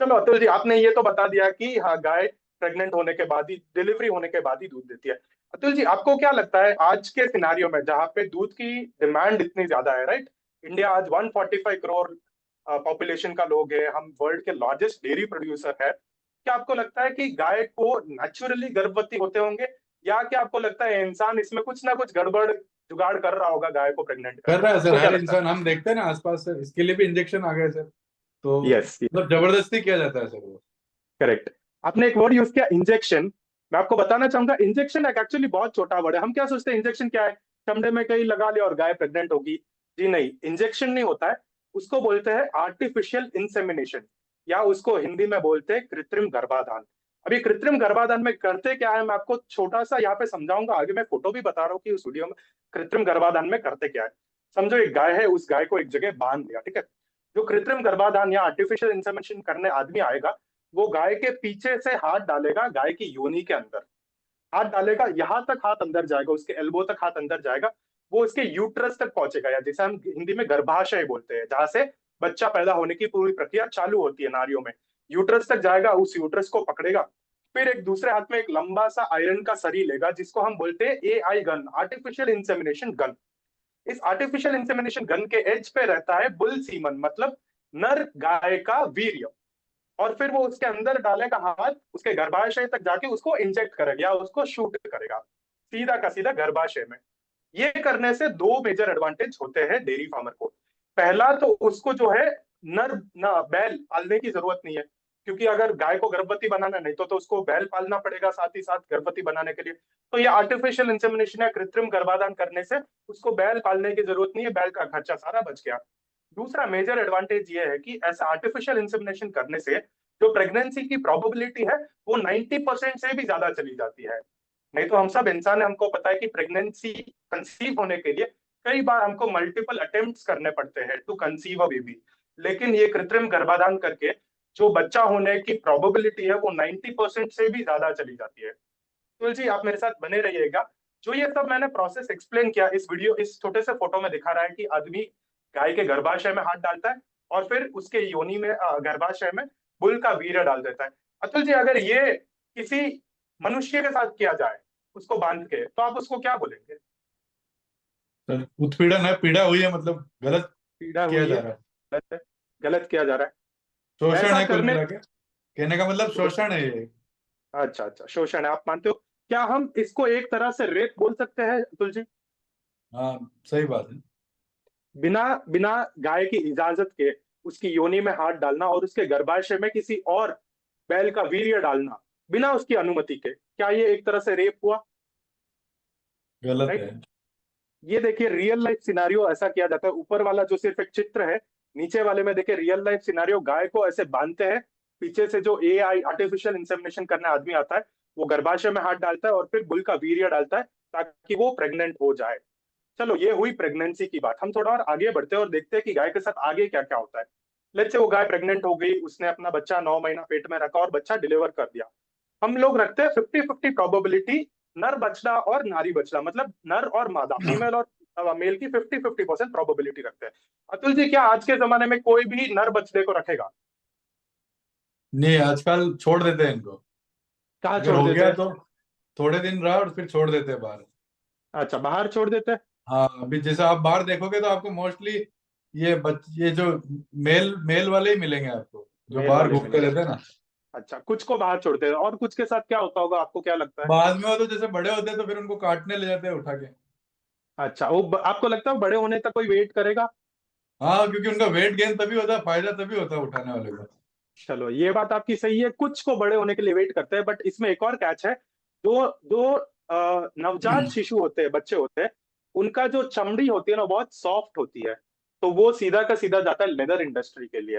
चलो अतुल जी, आपने ये तो बता दिया कि हाँ, गाय प्रेग्नेंट होने के बाद ही, डिलीवरी होने के बाद ही दूध देती है। अतुल जी, आपको क्या लगता है आज के सिनारियो में, जहाँ पे दूध की डिमांड इतनी ज्यादा है, राइट? इंडिया आज 145 करोड़ पॉपुलेशन का लोग है, हम वर्ल्ड के लार्जेस्ट डेयरी प्रोड्यूसर है। क्या आपको लगता है कि गाय को नेचुरली गर्भवती होते होंगे, या क्या आपको लगता है इंसान इसमें कुछ ना कुछ गड़बड़ जुगाड़ कर रहा होगा गाय को प्रेग्नेंट कर करने रहा का? है सर, आपको क्या हर लगता है? इंसान। हम देखते हैं ना आसपास सर, इसके लिए भी इंजेक्शन आ गए सर। तो यस, मतलब जबरदस्ती किया जाता है सर वो। करेक्ट। आपने एक वर्ड यूज किया, इंजेक्शन। मैं आपको बताना चाहूंगा, इंजेक्शन एक एक्चुअली बहुत छोटा वर्ड है। हम क्या सोचते हैं इंजेक्शन क्या है? चमड़े में कहीं लगा लिया और गाय प्रेग्नेंट होगी। जी नहीं, इंजेक्शन नहीं होता है। उसको बोलते हैं आर्टिफिशियल इंसेमिनेशन, या उसको हिंदी में बोलते हैं कृत्रिम गर्भाधान। अभी कृत्रिम गर्भाधान में करते क्या है, मैं आपको छोटा सा यहाँ पे समझाऊंगा, आगे मैं फोटो भी बता रहा हूँ कि उस वीडियो में कृत्रिम गर्भाधान में करते क्या है। समझो एक गाय है, उस गाय को एक जगह बांध दिया, ठीक है। जो कृत्रिम गर्भाधान या आर्टिफिशियल इंसेमिनेशन करने आदमी आएगा, वो गाय के पीछे से हाथ डालेगा, गाय की योनि के अंदर हाथ डालेगा, यहां तक हाथ अंदर जाएगा, उसके एल्बो तक हाथ अंदर जाएगा, वो उसके यूट्रस तक पहुंचेगा, या जिसे हम हिंदी में गर्भाशय बोलते हैं, जहां से बच्चा पैदा होने की पूरी प्रक्रिया चालू होती है नारियों में। यूट्रस तक जाएगा, उस यूट्रस को पकड़ेगा, फिर एक दूसरे हाथ में एक लंबा सा आयरन का सरी लेगा, जिसको हम बोलते हैं AI gun, artificial insemination gun. इस आर्टिफिशियल इंसेमिनेशन गन के एज पे रहता है बुल सीमन, मतलब नर गाय का वीर्य, और फिर वो उसके अंदर डालेगा हाथ, उसके गर्भाशय तक जाके उसको इंजेक्ट करेगा या उसको शूट करेगा सीधा का सीधा गर्भाशय में। ये करने से दो मेजर एडवांटेज होते हैं डेयरी फार्मर को। पहला तो उसको जो है नर ना बैल पालने की जरूरत नहीं है, क्योंकि अगर गाय को गर्भवती बनाना नहीं तो उसको बैल पालना पड़ेगा साथ ही साथ गर्भवती बनाने के लिए। तो ये आर्टिफिशियल इंसेमिनेशन या कृत्रिम गर्भाधान करने से उसको बैल पालने की जरूरत नहीं है, बैल का खर्चा सारा बच गया। दूसरा मेजर एडवांटेज ये है कि ऐसा आर्टिफिशियल इंसेमिनेशन करने से जो प्रेगनेंसी की प्रोबेबिलिटी है वो 90% से भी ज्यादा चली जाती है। नहीं तो हम सब इंसान है, हमको पता है कि प्रेगनेंसी कंसीव होने के लिए कई बार हमको मल्टीपल अटेम्प्ट्स करने पड़ते हैं टू कंसीव अ बेबी, लेकिन ये कृत्रिम गर्भाधान करके जो बच्चा होने की प्रोबेबिलिटी है वो 90% से भी ज्यादा चली जाती है। तुलसी आप मेरे साथ बने रहिएगा। जो ये सब मैंने प्रोसेस एक्सप्लेन किया इस वीडियो, इस छोटे से फोटो में दिखा रहा है कि आदमी गाय के गर्भाशय में हाथ डालता है और फिर उसके योनि में गर्भाशय में बुल का वीर्य डाल देता है। अतुल जी, अगर ये किसी मनुष्य के साथ किया जाए उसको बांध के, तो आप उसको क्या बोलेंगे? सर उत्पीड़न है, पीड़ा हुई है, मतलब गलत पीड़ा किया हुई जा है, रहा है, गलत है, गलत किया जा रहा है शोषण ऐसा है कुल करने। मिला के। कहने का मतलब शोषण है ये। अच्छा अच्छा, शोषण है आप मानते हो? क्या हम इसको एक तरह से रेप बोल सकते हैं अतुल जी? हाँ सही बात है। बिना बिना गाय की इजाजत के उसकी योनि में हाथ डालना और उसके गर्भाशय में किसी और बैल का वीर्य डालना बिना उसकी अनुमति के, क्या ये एक तरह से रेप हुआ? गलत राइट। है। ये देखिए रियल लाइफ सिनारियो ऐसा किया जाता है। ऊपर वाला जो सिर्फ एक चित्र है, नीचे वाले में देखिए रियल लाइफ सिनारियो, गाय को ऐसे बांधते हैं, पीछे से जो AI आर्टिफिशियल इंसेमिनेशन करने आदमी आता है वो गर्भाशय में हाथ डालता है और फिर बुल का वीर्य डालता है ताकि वो प्रेग्नेंट हो जाए। चलो ये हुई प्रेगनेंसी की बात। हम थोड़ा और आगे बढ़ते हैं और देखते हैं कि गाय के साथ आगे क्या क्या होता है। लेट्स से वो गाय प्रेग्नेंट हो गई, उसने अपना बच्चा 9 महीना पेट में रखा और बच्चा डिलीवर कर दिया। हम लोग रखते हैं 50-50 प्रोबेबिलिटी नर बछड़ा और नारी बछड़ा, मतलब नर और मादा, फीमेल और मेल की 50-50% प्रोबेबिलिटी रखते हैं। अतुल जी, क्या आज के जमाने में कोई भी नर बछड़े को रखेगा? नहीं, आजकल छोड़ देते हैं इनको। कहाँ अगर छोड़ हो देते गया हैं? तो थोड़े दिन रहा और फिर छोड़ देते हैं बाहर। अच्छा, बाहर छोड़ देते हैं। हाँ, अभी जैसे आप बाहर देखोगे तो आपको मोस्टली ये जो मेल मेल वाले ही मिलेंगे आपको, जो मेल बाहर वाले घूमते मिलेंगे। रहते हैं ना। अच्छा, कुछ को बाहर छोड़ते हैं और कुछ के साथ क्या होता होगा, आपको क्या लगता है? बाद में वो तो जैसे बड़े होते हैं तो फिर उनको काटने ले जाते हैं उठा के। अच्छा, वो आपको लगता है बड़े होने तक कोई वेट करेगा? हाँ, क्योंकि उनका वेट गेन तभी होता है, फायदा तभी होता है उठाने वाले को। चलो ये बात आपकी सही है, कुछ को बड़े होने के लिए वेट करते हैं, बट इसमें एक और कैच है। जो जो नवजात शिशु होते हैं, बच्चे होते हैं, उनका जो चमड़ी होती है ना बहुत सॉफ्ट होती है, तो वो सीधा का सीधा जाता है लेदर इंडस्ट्री के लिए,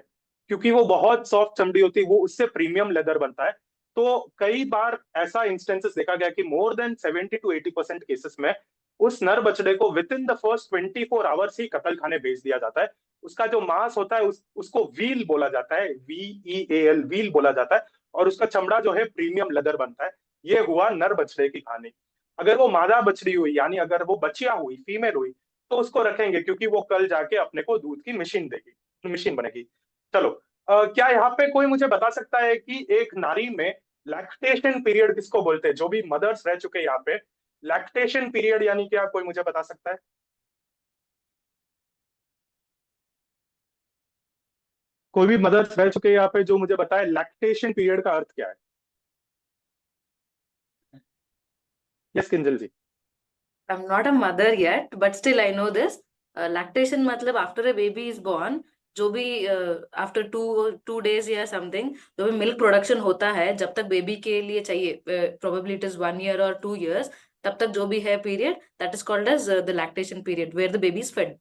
क्योंकि वो बहुत सॉफ्ट चमड़ी होती है, वो उससे प्रीमियम लेदर बनता है। तो कई बार ऐसा इंस्टेंसेस देखा गया कि मोर देन 70-80% केसेस में उस नर बछड़े को within the first 24 hours ही कत्ल खाने भेज दिया जाता है। उसका जो मांस होता है उसको व्हील बोला जाता है, VEAL, व्हील बोला जाता है, और उसका चमड़ा जो है प्रीमियम लेदर बनता है। ये हुआ नर बछड़े की कहानी। अगर वो मादा बछड़ी हुई, यानी अगर वो बचिया हुई, फीमेल हुई, तो उसको रखेंगे क्योंकि वो कल जाके अपने को दूध की मशीन देगी, मशीन बनेगी। चलो, क्या यहाँ पे कोई मुझे बता सकता है कि एक नारी में लैक्टेशन पीरियड किसको बोलते हैं? जो भी मदर्स रह चुके यहाँ पे, लैक्टेशन पीरियड यानी क्या, कोई मुझे बता सकता है? कोई भी मदर्स रह चुके हैं यहाँ पे जो मुझे बताए लैक्टेशन पीरियड का अर्थ क्या है? Yes Kinjal ji. I'm not a mother yet, but still I know this. Lactation मतलब after a baby is born, जो भी after two days या something, जो भी मिल्क प्रोडक्शन होता है, जब तक बेबी के लिए चाहिए, probably it is 1 year or 2 years, तब तक जो भी है period, that is called as the lactation period, where the baby is fed.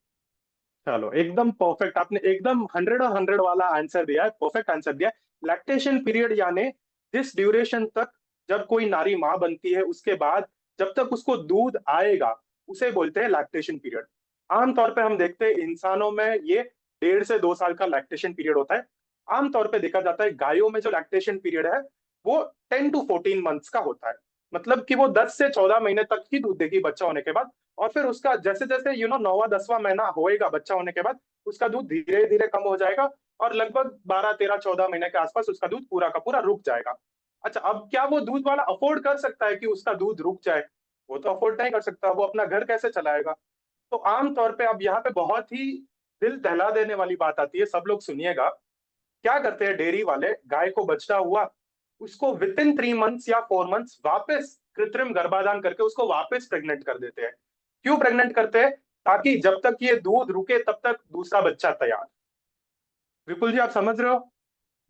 चलो एकदम परफेक्ट, आपने एकदम 100 और 100 वाला आंसर दिया है, परफेक्ट आंसर दिया है। लैक्टेशन पीरियड यानी जिस ड्यूरेशन तक जब कोई नारी मां बनती है उसके बाद जब तक उसको दूध आएगा उसे बोलते हैं लैक्टेशन पीरियड। आमतौर पे हम देखते हैं इंसानों में ये 1.5 से 2 साल का लैक्टेशन पीरियड होता है। आमतौर पे देखा जाता है गायों में जो लैक्टेशन पीरियड है वो 10 to 14 months का होता है, मतलब कि वो 10 से 14 महीने तक ही दूध देगी बच्चा होने के बाद। और फिर उसका जैसे जैसे 9वां 10वां महीना होएगा बच्चा होने के बाद, उसका दूध धीरे धीरे कम हो जाएगा और लगभग 12 13 14 महीने के आसपास उसका दूध पूरा का पूरा रुक जाएगा। अच्छा, अब क्या वो दूध वाला अफोर्ड कर सकता है कि उसका दूध रुक जाए? वो तो अफोर्ड नहीं कर सकता, वो अपना घर कैसे चलाएगा? तो आमतौर पे अब यहाँ पे बहुत ही दिल दहला देने वाली बात आती है, सब लोग सुनिएगा। क्या करते हैं डेयरी वाले, गाय को बछड़ा हुआ, उसको विद इन 3 मंथ्स या 4 मंथ्स वापस कृत्रिम गर्भाधान करके उसको वापस प्रेग्नेंट कर देते हैं। क्यों प्रेग्नेंट करते हैं? ताकि जब तक ये दूध रुके तब तक दूसरा बच्चा तैयार। विपुल जी, आप समझ रहे हो?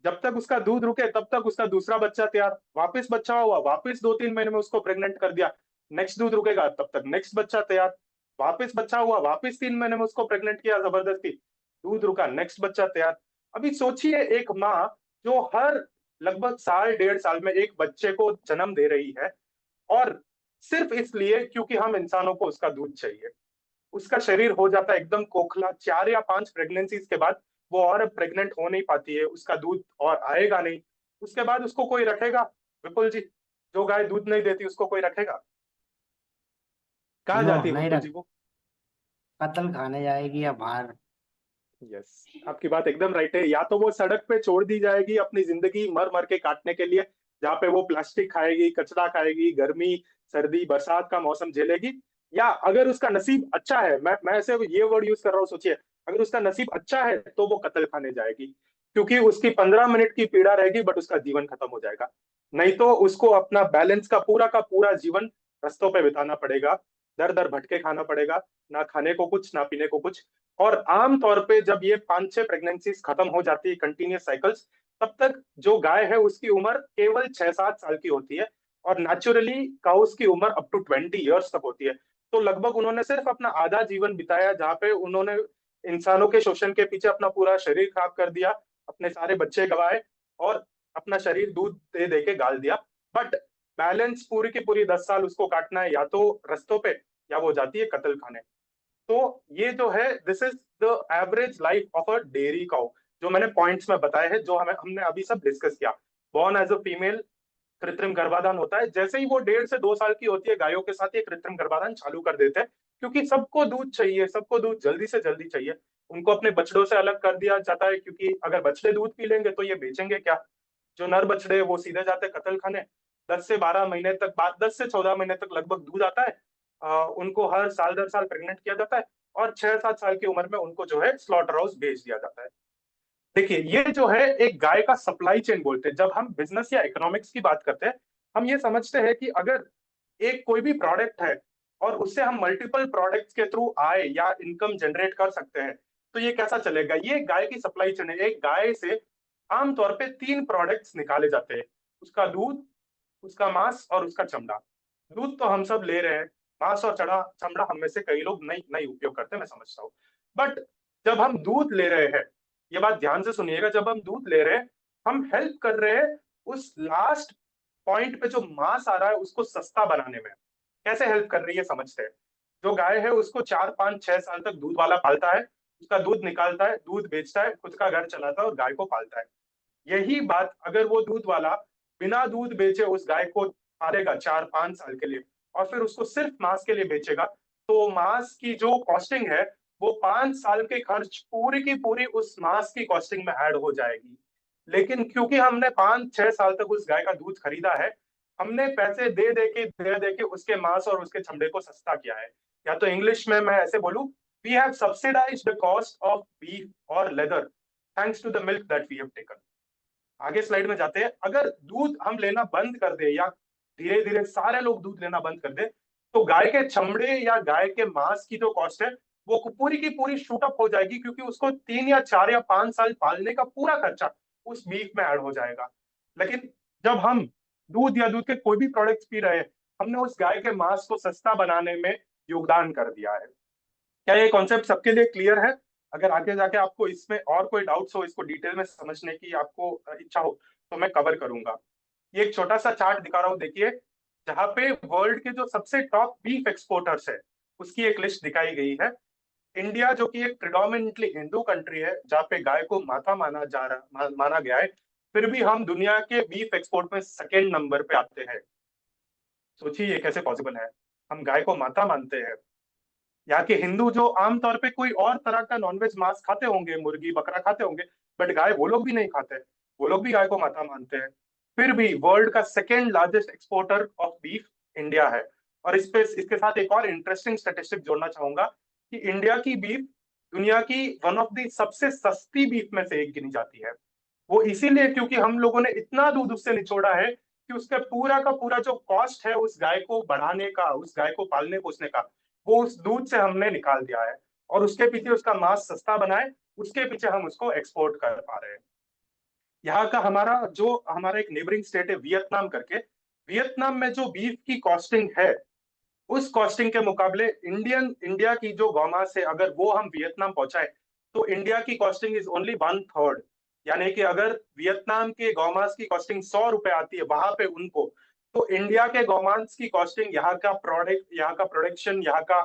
जब तक उसका दूध रुके तब तक उसका दूसरा बच्चा तैयार। वापस बच्चा हुआ, वापस 2-3 महीने में उसको प्रेग्नेंट कर दिया, नेक्स्ट दूध रुकेगा तब तक नेक्स्ट बच्चा तैयार। वापस बच्चा हुआ, वापस 3 महीने में उसको प्रेग्नेंट किया जबरदस्ती, दूध रुका, नेक्स्ट बच्चा तैयार। अभी सोचिए, एक माँ जो हर लगभग साल 1.5 साल में एक बच्चे को जन्म दे रही है, और सिर्फ इसलिए क्योंकि हम इंसानों को उसका दूध चाहिए। उसका शरीर हो जाता है एकदम खोखला, 4 या 5 प्रेगनेंसीज के बाद वो और प्रेग्नेंट हो नहीं पाती है, उसका दूध और आएगा नहीं। उसके बाद उसको कोई रखेगा? विपुल जी, जो गाय दूध नहीं देती उसको कोई रखेगा? कहाँ नो, जाती है नहीं विपुल रख, जी वो? कत्ल खाने जाएगी या बाहर। यस, आपकी बात एकदम राइट है। या तो वो सड़क पे छोड़ दी जाएगी अपनी जिंदगी मर मर के काटने के लिए, जहाँ पे वो प्लास्टिक खाएगी, कचरा खाएगी, गर्मी सर्दी बरसात का मौसम झेलेगी। या अगर उसका नसीब अच्छा है, मैं ऐसे ये वर्ड यूज कर रहा हूँ, सोचिए, अगर उसका नसीब अच्छा है तो वो कत्ल खाने जाएगी, क्योंकि उसकी 15 मिनट की पीड़ा रहेगी बट उसका जीवन खत्म हो जाएगा। नहीं तो उसको अपना बैलेंस का पूरा जीवन रस्तों पे बिताना पड़ेगा, दर दर भटके खाना पड़ेगा, ना खाने को कुछ ना पीने को कुछ। और आम तौर पे जब ये 5-6 प्रेगनेंसीज खत्म हो जाती है, कंटिन्यूस साइकिल्स, तब तक जो गाय है उसकी उम्र केवल 6-7 साल की होती है, और नेचुरली काउस की उम्र अप टू 20 ईयर्स तक होती है। तो लगभग उन्होंने सिर्फ अपना आधा जीवन बिताया, जहाँ पे उन्होंने इंसानों के शोषण के पीछे अपना पूरा शरीर खराब कर दिया, अपने सारे बच्चे गवाए, और अपना शरीर दूध दे दे के गाल दिया। बट बैलेंस पूरी की पूरी 10 साल उसको काटना है, या तो रस्तों पे या वो जाती है कत्ल खाने। तो ये जो है, this is the average life of a dairy cow, जो मैंने पॉइंट्स में बताए हैं, जो हमने अभी सब डिस्कस किया। बॉर्न एज अ फीमेल, कृत्रिम गर्भाधान होता है, जैसे ही वो 1.5 से 2 साल की होती है, गायों के साथ ये कृत्रिम गर्भाधान चालू कर देते हैं, क्योंकि सबको दूध चाहिए, सबको दूध जल्दी से जल्दी चाहिए। उनको अपने बछड़ों से अलग कर दिया जाता है, क्योंकि अगर बछड़े दूध पी लेंगे तो ये बेचेंगे क्या? जो नर बछड़े हैं वो सीधे जाते हैं कत्ल खाने। 10 से 14 महीने तक, 10 से 14 महीने तक लगभग दूध आता है। उनको हर साल दर साल प्रेग्नेंट किया जाता है, और 6-7 साल की उम्र में उनको जो है स्लॉटर हाउस भेज दिया जाता है। देखिए, ये जो है एक गाय का सप्लाई चेन बोलते हैं। जब हम बिजनेस या इकोनॉमिक्स की बात करते हैं, हम ये समझते हैं कि अगर एक कोई भी प्रोडक्ट है और उससे हम मल्टीपल प्रोडक्ट्स के थ्रू आय या इनकम जनरेट कर सकते हैं, तो ये कैसा चलेगा? ये गाय की सप्लाई चेन है। एक गाय से आमतौर पे 3 प्रोडक्ट्स निकाले जाते हैं: उसका दूध, उसका मांस और उसका चमड़ा। दूध तो हम सब ले रहे हैं, मांस और चमड़ा हम में से कई लोग नहीं नहीं उपयोग करते, मैं समझता हूँ। बट जब हम दूध ले रहे हैं, ये बात ध्यान से सुनिएगा, जब हम दूध ले रहे हैं, हम हेल्प कर रहे हैं उस लास्ट पॉइंट पे जो मांस आ रहा है उसको सस्ता बनाने में। कैसे हेल्प कर रही है समझते हैं। जो गाय है उसको 4-5-6 साल तक दूध वाला पालता है, उसका दूध निकालता है, दूध बेचता है, खुद का घर चलाता है और गाय को पालता है। यही बात अगर वो दूध वाला बिना दूध बेचे उस गाय को पालेगा 4-5 साल के लिए, और फिर उसको सिर्फ मांस के लिए बेचेगा, तो मांस की जो कॉस्टिंग है वो 5 साल के खर्च पूरी की पूरी उस मांस की कॉस्टिंग में ऐड हो जाएगी। लेकिन क्योंकि हमने 5-6 साल तक उस गाय का दूध खरीदा है, हमने पैसे दे दे के उसके मांस और उसके चमड़े को सस्ता किया है। या तो इंग्लिश में मैं ऐसे बोलूं, we have subsidised the cost of beef और leather thanks to the milk that we have taken. आगे स्लाइड में जाते हैं। अगर दूध हम लेना बंद कर दे, या धीरे धीरे सारे लोग दूध लेना बंद कर दे, तो गाय के चमड़े या गाय के मांस की जो कॉस्ट है वो पूरी की पूरी शूट अप हो जाएगी, क्योंकि उसको 3 या 4 या 5 साल पालने का पूरा खर्चा उस बीफ में ऐड हो जाएगा। लेकिन जब हम दूध या दूध के कोई भी प्रोडक्ट्स पी रहे हैं, हमने उस गाय के मांस को सस्ता बनाने में योगदान कर दिया है। क्या ये कॉन्सेप्ट सबके लिए क्लियर है? अगर आगे जाके आपको इसमें और कोई डाउट्स हो, इसको डिटेल में समझने की आपको इच्छा हो, तो मैं कवर करूंगा। ये एक छोटा सा चार्ट दिखा रहा हूँ, देखिए, जहाँ पे वर्ल्ड के जो सबसे टॉप बीफ एक्सपोर्टर्स है उसकी एक लिस्ट दिखाई गई है। इंडिया, जो कि एक प्रिडोमिनेटली हिंदू कंट्री है, जहाँ पे गाय को माता माना गया है, फिर भी हम दुनिया के बीफ एक्सपोर्ट में सेकेंड नंबर पे आते हैं। सोचिए ये कैसे पॉसिबल है? हम गाय को माता मानते हैं। यहाँ के हिंदू जो आमतौर पे कोई और तरह का नॉनवेज मांस खाते होंगे, मुर्गी बकरा खाते होंगे, बट गाय वो लोग भी नहीं खाते, वो लोग भी गाय को माता मानते हैं। फिर भी वर्ल्ड का second largest exporter of beef India है। और इसके साथ एक और इंटरेस्टिंग स्टैटिस्टिक जोड़ना चाहूंगा कि इंडिया की बीफ दुनिया की वन ऑफ द सबसे सस्ती बीफ में से एक गिनी जाती है। वो इसीलिए क्योंकि हम लोगों ने इतना दूध उससे निचोड़ा है कि उसका पूरा का पूरा जो कॉस्ट है उस गाय को बढ़ाने का, उस गाय को पालने पोसने का, वो उस दूध से हमने निकाल दिया है। और उसके पीछे उसका मांस सस्ता बनाए, उसके पीछे हम उसको एक्सपोर्ट कर पा रहे हैं। यहाँ का हमारा एक नेबरिंग स्टेट है वियतनाम करके, वियतनाम में जो बीफ की कॉस्टिंग है उस कॉस्टिंग के मुकाबले इंडिया की जो गौमांस है अगर वो हम वियतनाम पहुंचाए तो इंडिया की कॉस्टिंग इज ओनली 1/3। यानी कि अगर वियतनाम के गौमांस की कॉस्टिंग 100 रुपए आती है वहां पे उनको, तो इंडिया के गौमांस की कॉस्टिंग, यहाँ का प्रोडक्शन, यहाँ का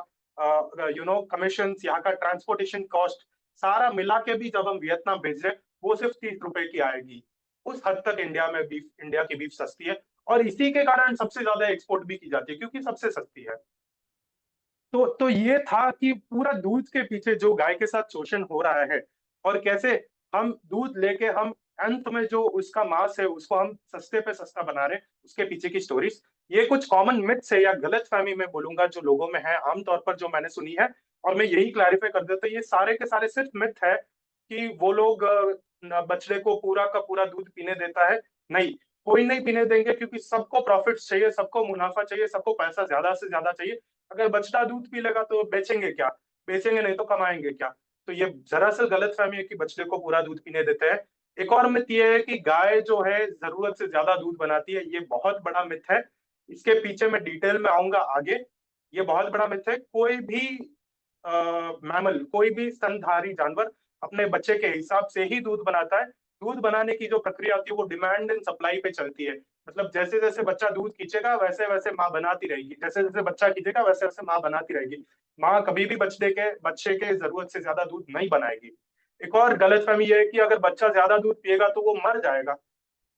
कमीशन, यहाँ का ट्रांसपोर्टेशन कॉस्ट सारा मिला के भी जब हम वियतनाम भेज रहे वो सिर्फ 30 रुपए की आएगी। उस हद तक इंडिया की बीफ सस्ती है और इसी के कारण सबसे ज्यादा एक्सपोर्ट भी की जाती है क्योंकि सबसे सस्ती है। तो ये था कि पूरा दूध के पीछे जो गाय के साथ शोषण हो रहा है और कैसे हम दूध लेके हम अंत में जो उसका मांस है उसको हम सस्ते पे सस्ता बना रहे हैं, उसके पीछे की स्टोरीज। ये कुछ कॉमन मिथ्स है या गलतफहमी में बोलूंगा जो लोगों में है आमतौर पर जो मैंने सुनी है, और मैं यही क्लैरिफाई कर देता हूँ ये सारे के सारे सिर्फ मिथ है कि वो लोग बछड़े को पूरा का पूरा दूध पीने देता है। नहीं, कोई नहीं पीने देंगे क्योंकि सबको प्रॉफिट चाहिए, सबको मुनाफा चाहिए, सबको पैसा ज्यादा से ज्यादा चाहिए। अगर बछड़ा दूध पी लेगा तो बेचेंगे क्या, बेचेंगे नहीं तो कमाएंगे क्या। तो ये दरअसल गलतफहमी है कि बछड़े को पूरा दूध पीने देते हैं। एक और मिथ ये है कि गाय जो है जरूरत से ज्यादा दूध बनाती है, ये बहुत बड़ा मिथ है। इसके पीछे मैं डिटेल में आऊंगा आगे। ये बहुत बड़ा मिथ है। कोई भी मैमल, कोई भी स्तनधारी जानवर अपने बच्चे के हिसाब से ही दूध बनाता है। दूध बनाने की जो प्रक्रिया होती है वो डिमांड एंड सप्लाई पे चलती है। मतलब जैसे जैसे बच्चा दूध खींचेगा वैसे वैसे माँ बनाती रहेगी, जैसे जैसे बच्चा खींचेगा वैसे वैसे माँ बनाती रहेगी। माँ कभी भी बच्चे के जरूरत से ज्यादा दूध नहीं बनाएगी। एक और गलतफहमी ये है कि अगर बच्चा ज्यादा दूध पिएगा तो वो मर जाएगा।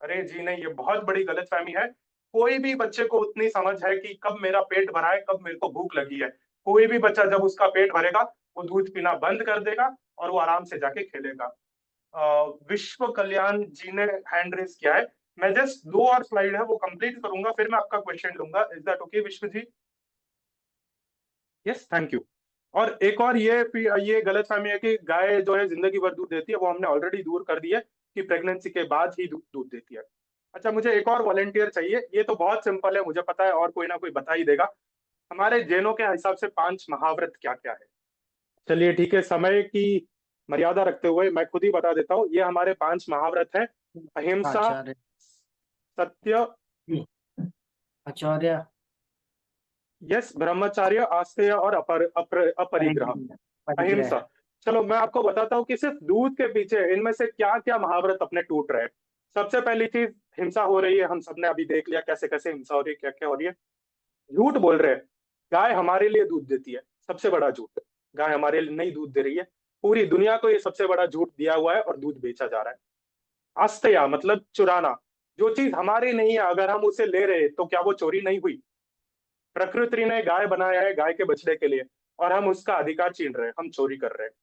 अरे जी नहीं, ये बहुत बड़ी गलतफहमी है। कोई भी बच्चे को उतनी समझ है कि कब मेरा पेट भरा है, कब मेरे को भूख लगी है। कोई भी बच्चा जब उसका पेट भरेगा वो दूध पीना बंद कर देगा और वो आराम से जाके खेलेगा। विश्व कल्याण जी ने हैंड रेस किया है। मैं जस्ट 2 और स्लाइड है वो कंप्लीट करूंगा फिर मैं आपका क्वेश्चन लूंगा। इज दैट ओके विश्व जी? Yes, thank you. और एक और ये गलतफहमी है कि गाय जो है जिंदगी भर दूध देती है, वो हमने ऑलरेडी दूर कर दी है कि प्रेगनेंसी के बाद ही दूध देती है। अच्छा, मुझे एक और वॉलंटियर चाहिए। ये तो बहुत सिंपल है, मुझे पता है और कोई ना कोई बता ही देगा। हमारे जैनों के हिसाब से 5 महाव्रत क्या क्या है? चलिए ठीक है, समय की मर्यादा रखते हुए मैं खुद ही बता देता हूँ। ये हमारे 5 महाव्रत हैं। अहिंसा, आचार्य सत्य, आचार्य यस, ब्रह्मचर्य, आस्तेय और अपरिग्रह। अहिंसा। चलो मैं आपको बताता हूँ कि सिर्फ दूध के पीछे इनमें से क्या क्या महाव्रत अपने टूट रहे हैं। सबसे पहली चीज, हिंसा हो रही है। हम सबने अभी देख लिया कैसे कैसे हिंसा हो रही है, क्या क्या हो रही है। झूठ बोल रहे हैं। गाय हमारे लिए दूध देती है, सबसे बड़ा झूठ। गाय हमारे लिए नहीं दूध दे रही है, पूरी दुनिया को ये सबसे बड़ा झूठ दिया हुआ है और दूध बेचा जा रहा है। आस्तेया मतलब चुराना। जो चीज हमारी नहीं है अगर हम उसे ले रहे तो क्या वो चोरी नहीं हुई? प्रकृति ने गाय बनाया है गाय के बछड़े के लिए और हम उसका अधिकार छीन रहे हैं, हम चोरी कर रहे हैं।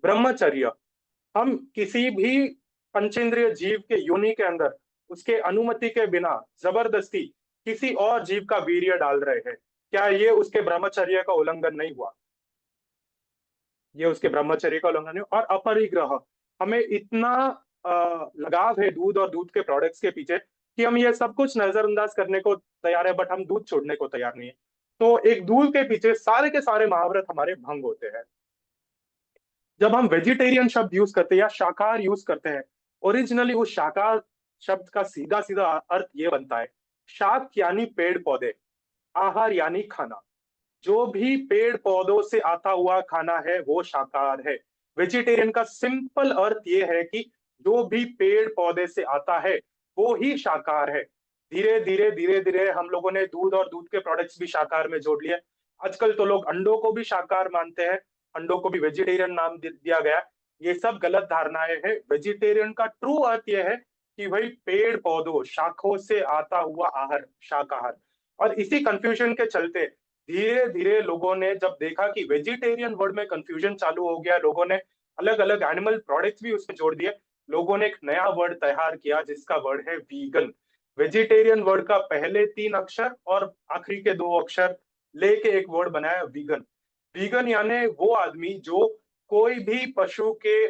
ब्रह्मचर्य, हम किसी भी पंचेंद्रिय जीव के योनि के अंदर उसके अनुमति के बिना जबरदस्ती किसी और जीव का वीर्य डाल रहे हैं। क्या ये उसके ब्रह्मचर्य का उल्लंघन नहीं हुआ? ये उसके ब्रह्मचर्य का उल्लंघन है। और अपरिग्रह, हमें इतना लगाव है दूध और दूध के प्रोडक्ट्स के पीछे कि हम ये सब कुछ नजरअंदाज करने को तैयार है बट हम दूध छोड़ने को तैयार नहीं है। तो एक दूध के पीछे सारे के सारे महाव्रत हमारे भंग होते हैं। जब हम वेजिटेरियन शब्द यूज करते हैं या शाकाहार यूज करते हैं, ओरिजिनली उस शाकाहार शब्द का सीधा सीधा अर्थ ये बनता है, शाक यानी पेड़ पौधे, आहार यानी खाना। जो भी पेड़ पौधों से आता हुआ खाना है वो शाकाहार है। वेजिटेरियन का सिंपल अर्थ ये है कि जो भी पेड़ पौधे से आता है वो ही शाकाहार है। धीरे धीरे हम लोगों ने दूध और दूध के प्रोडक्ट्स भी शाकाहार में जोड़ लिए। आजकल तो लोग अंडों को भी शाकाहार मानते हैं, अंडों को भी वेजिटेरियन नाम दिया गया। ये सब गलत धारणाएं हैं। वेजिटेरियन का ट्रू अर्थ यह है कि भाई पेड़ पौधों शाखों से आता हुआ आहार शाकाहार। और इसी कंफ्यूजन के चलते धीरे धीरे लोगों ने जब देखा कि वेजिटेरियन वर्ड में कंफ्यूजन चालू हो गया, लोगों ने अलग अलग एनिमल प्रोडक्ट्स भी उसमें जोड़ दिए, लोगों ने एक नया वर्ड तैयार किया जिसका वर्ड है वीगन। वेजिटेरियन वर्ड का पहले 3 अक्षर और आखिरी के 2 अक्षर लेके एक वर्ड बनाया वीगन। वीगन यानी वो आदमी जो कोई भी पशु के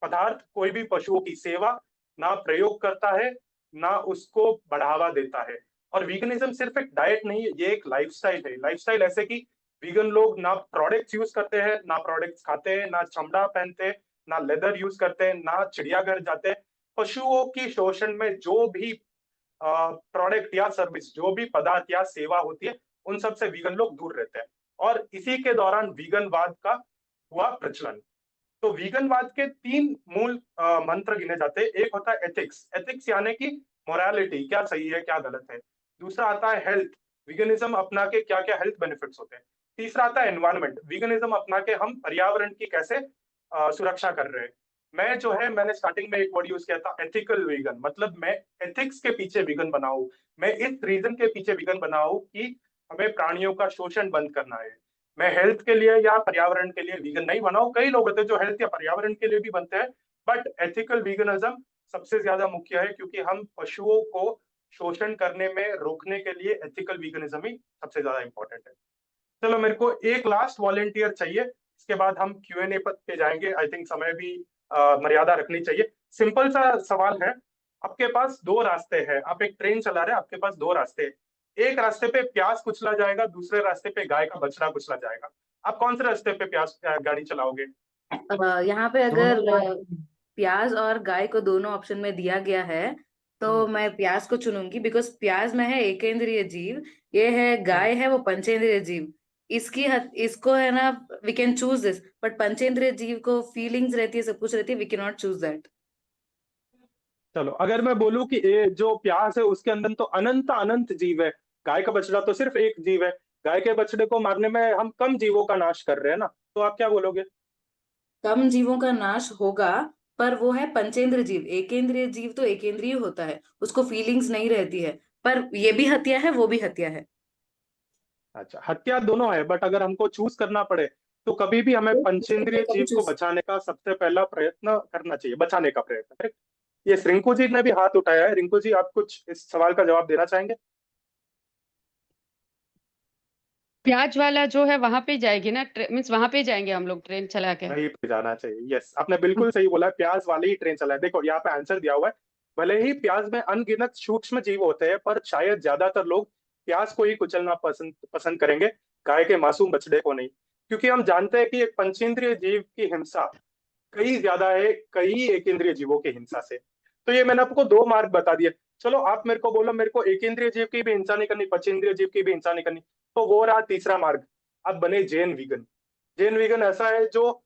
पदार्थ, कोई भी पशुओं की सेवा ना प्रयोग करता है, ना उसको बढ़ावा देता है। और वीगनिज्म सिर्फ एक डाइट नहीं है, ये एक लाइफस्टाइल है। लाइफस्टाइल ऐसे कि वीगन लोग ना प्रोडक्ट्स यूज करते हैं, ना प्रोडक्ट्स खाते हैं, ना चमड़ा पहनते हैं, ना लेदर यूज करते हैं, ना चिड़ियाघर जाते हैं। पशुओं की शोषण में जो भी प्रोडक्ट या सर्विस, जो भी पदार्थ या सेवा होती है, उन सब से वीगन लोग दूर रहते हैं। और इसी के दौरान वीगनवाद का हुआ प्रचलन। तो वीगनवाद के 3 मूल मंत्र गिने जाते हैं। एक होता है एथिक्स। एथिक्स यानी कि मोरालिटी, क्या सही है क्या गलत है। दूसरा आता है हेल्थ, वीगनिज्म अपना के क्या क्या हेल्थ बेनिफिट्स होते हैं। तीसरा आता है एनवायरनमेंट, वीगनिज्म अपना के हम पर्यावरण की कैसे सुरक्षा कर रहे हैं। मैं जो है, मैंने स्टार्टिंग में एक वर्ड यूज किया था एथिकल वीगन, मतलब मैं एथिक्स के पीछे वीगन बना हूं। मैं इस रीजन के पीछे वीगन बना हूं कि हमें प्राणियों का शोषण बंद करना है। मैं हेल्थ के लिए या पर्यावरण के लिए वीगन नहीं बनाऊं। कई लोग होते हैं जो हेल्थ या पर्यावरण के लिए भी बनते हैं, बट एथिकल वीगनिज्म सबसे ज्यादा मुख्य है, क्योंकि हम पशुओं को शोषण करने में रोकने के लिए एथिकल वीगनिज्म ही सबसे ज्यादा इंपॉर्टेंट है। चलो, मेरे को एक लास्ट वॉलेंटियर चाहिए, इसके बाद हम Q&A पे जाएंगे। आई थिंक समय भी मर्यादा रखनी चाहिए। सिंपल सा सवाल है, आपके पास 2 रास्ते हैं, आप एक ट्रेन चला रहे हैं, आपके पास 2 रास्ते हैं। एक रास्ते पे प्याज कुचला जाएगा, दूसरे रास्ते पे गाय का बछड़ा कुचला जाएगा। आप कौन से रास्ते पे प्याज गाड़ी चलाओगे? यहाँ पे अगर प्याज और गाय को दोनों ऑप्शन में दिया गया है तो मैं प्याज को चुनूंगी, बिकॉज प्याज में है एकेंद्रीय जीव, ये है गाय है वो पंचेंद्रिय जीव। इसको है ना, we can choose this, but पंचेंद्रिय जीव को फीलिंग्स रहती है, सब कुछ रहती है, we can not choose that. चलो, अगर मैं बोलूं कि ये जो प्याज है उसके अंदर तो अनंत अनंत जीव है, गाय का बछड़ा तो सिर्फ एक जीव है, गाय के बछड़े को मारने में हम कम जीवों का नाश कर रहे हैं ना, तो आप क्या बोलोगे? कम जीवों का नाश होगा, पर वो है पंचेंद्र जीव। एकेंद्रीय जीव तो एकेंद्रीय होता है, उसको फीलिंग्स नहीं रहती है, पर ये भी हत्या है वो भी हत्या है। अच्छा, हत्या दोनों है, बट अगर हमको चूज करना पड़े तो कभी भी हमें पंचेंद्रिय कभी जीव को चूज। बचाने का सबसे पहला प्रयत्न करना चाहिए, बचाने का प्रयत्न, करेक्ट? ये रिंकू जी ने भी हाथ उठाया है। रिंकू जी, आप कुछ इस सवाल का जवाब देना चाहेंगे? प्याज वाला जो है वहां पे जाएगी ना, मीन्स वहां पे जाएंगे हम लोग ट्रेन चला के। वहीं पे जाना चाहिए। यस, आपने बिल्कुल सही बोला है, प्याज वाली ही ट्रेन चला है। देखो, यहाँ पे आंसर दिया हुआ है, भले ही प्याज में अनगिनत सूक्ष्म जीव होते हैं, पर शायद ज्यादातर लोग प्याज को ही कुचलना पसंद पसंद करेंगे, गाय के मासूम बछड़े को नहीं। क्योंकि हम जानते हैं कि एक पंचेंद्रिय जीव की हिंसा कई ज्यादा है कई एक इंद्रिय जीवों की हिंसा से। तो ये मैंने आपको 2 मार्ग बता दिए। चलो, आप मेरे को बोलो, मेरे को एक इंद्रिय जीव की भी हिंसा नहीं करनी, पंचेंद्रिय जीव की भी हिंसा नहीं करनी, तो वो रहा तीसरा मार्ग। अब बने जैन वीगन। जैन वीगन ऐसा है जो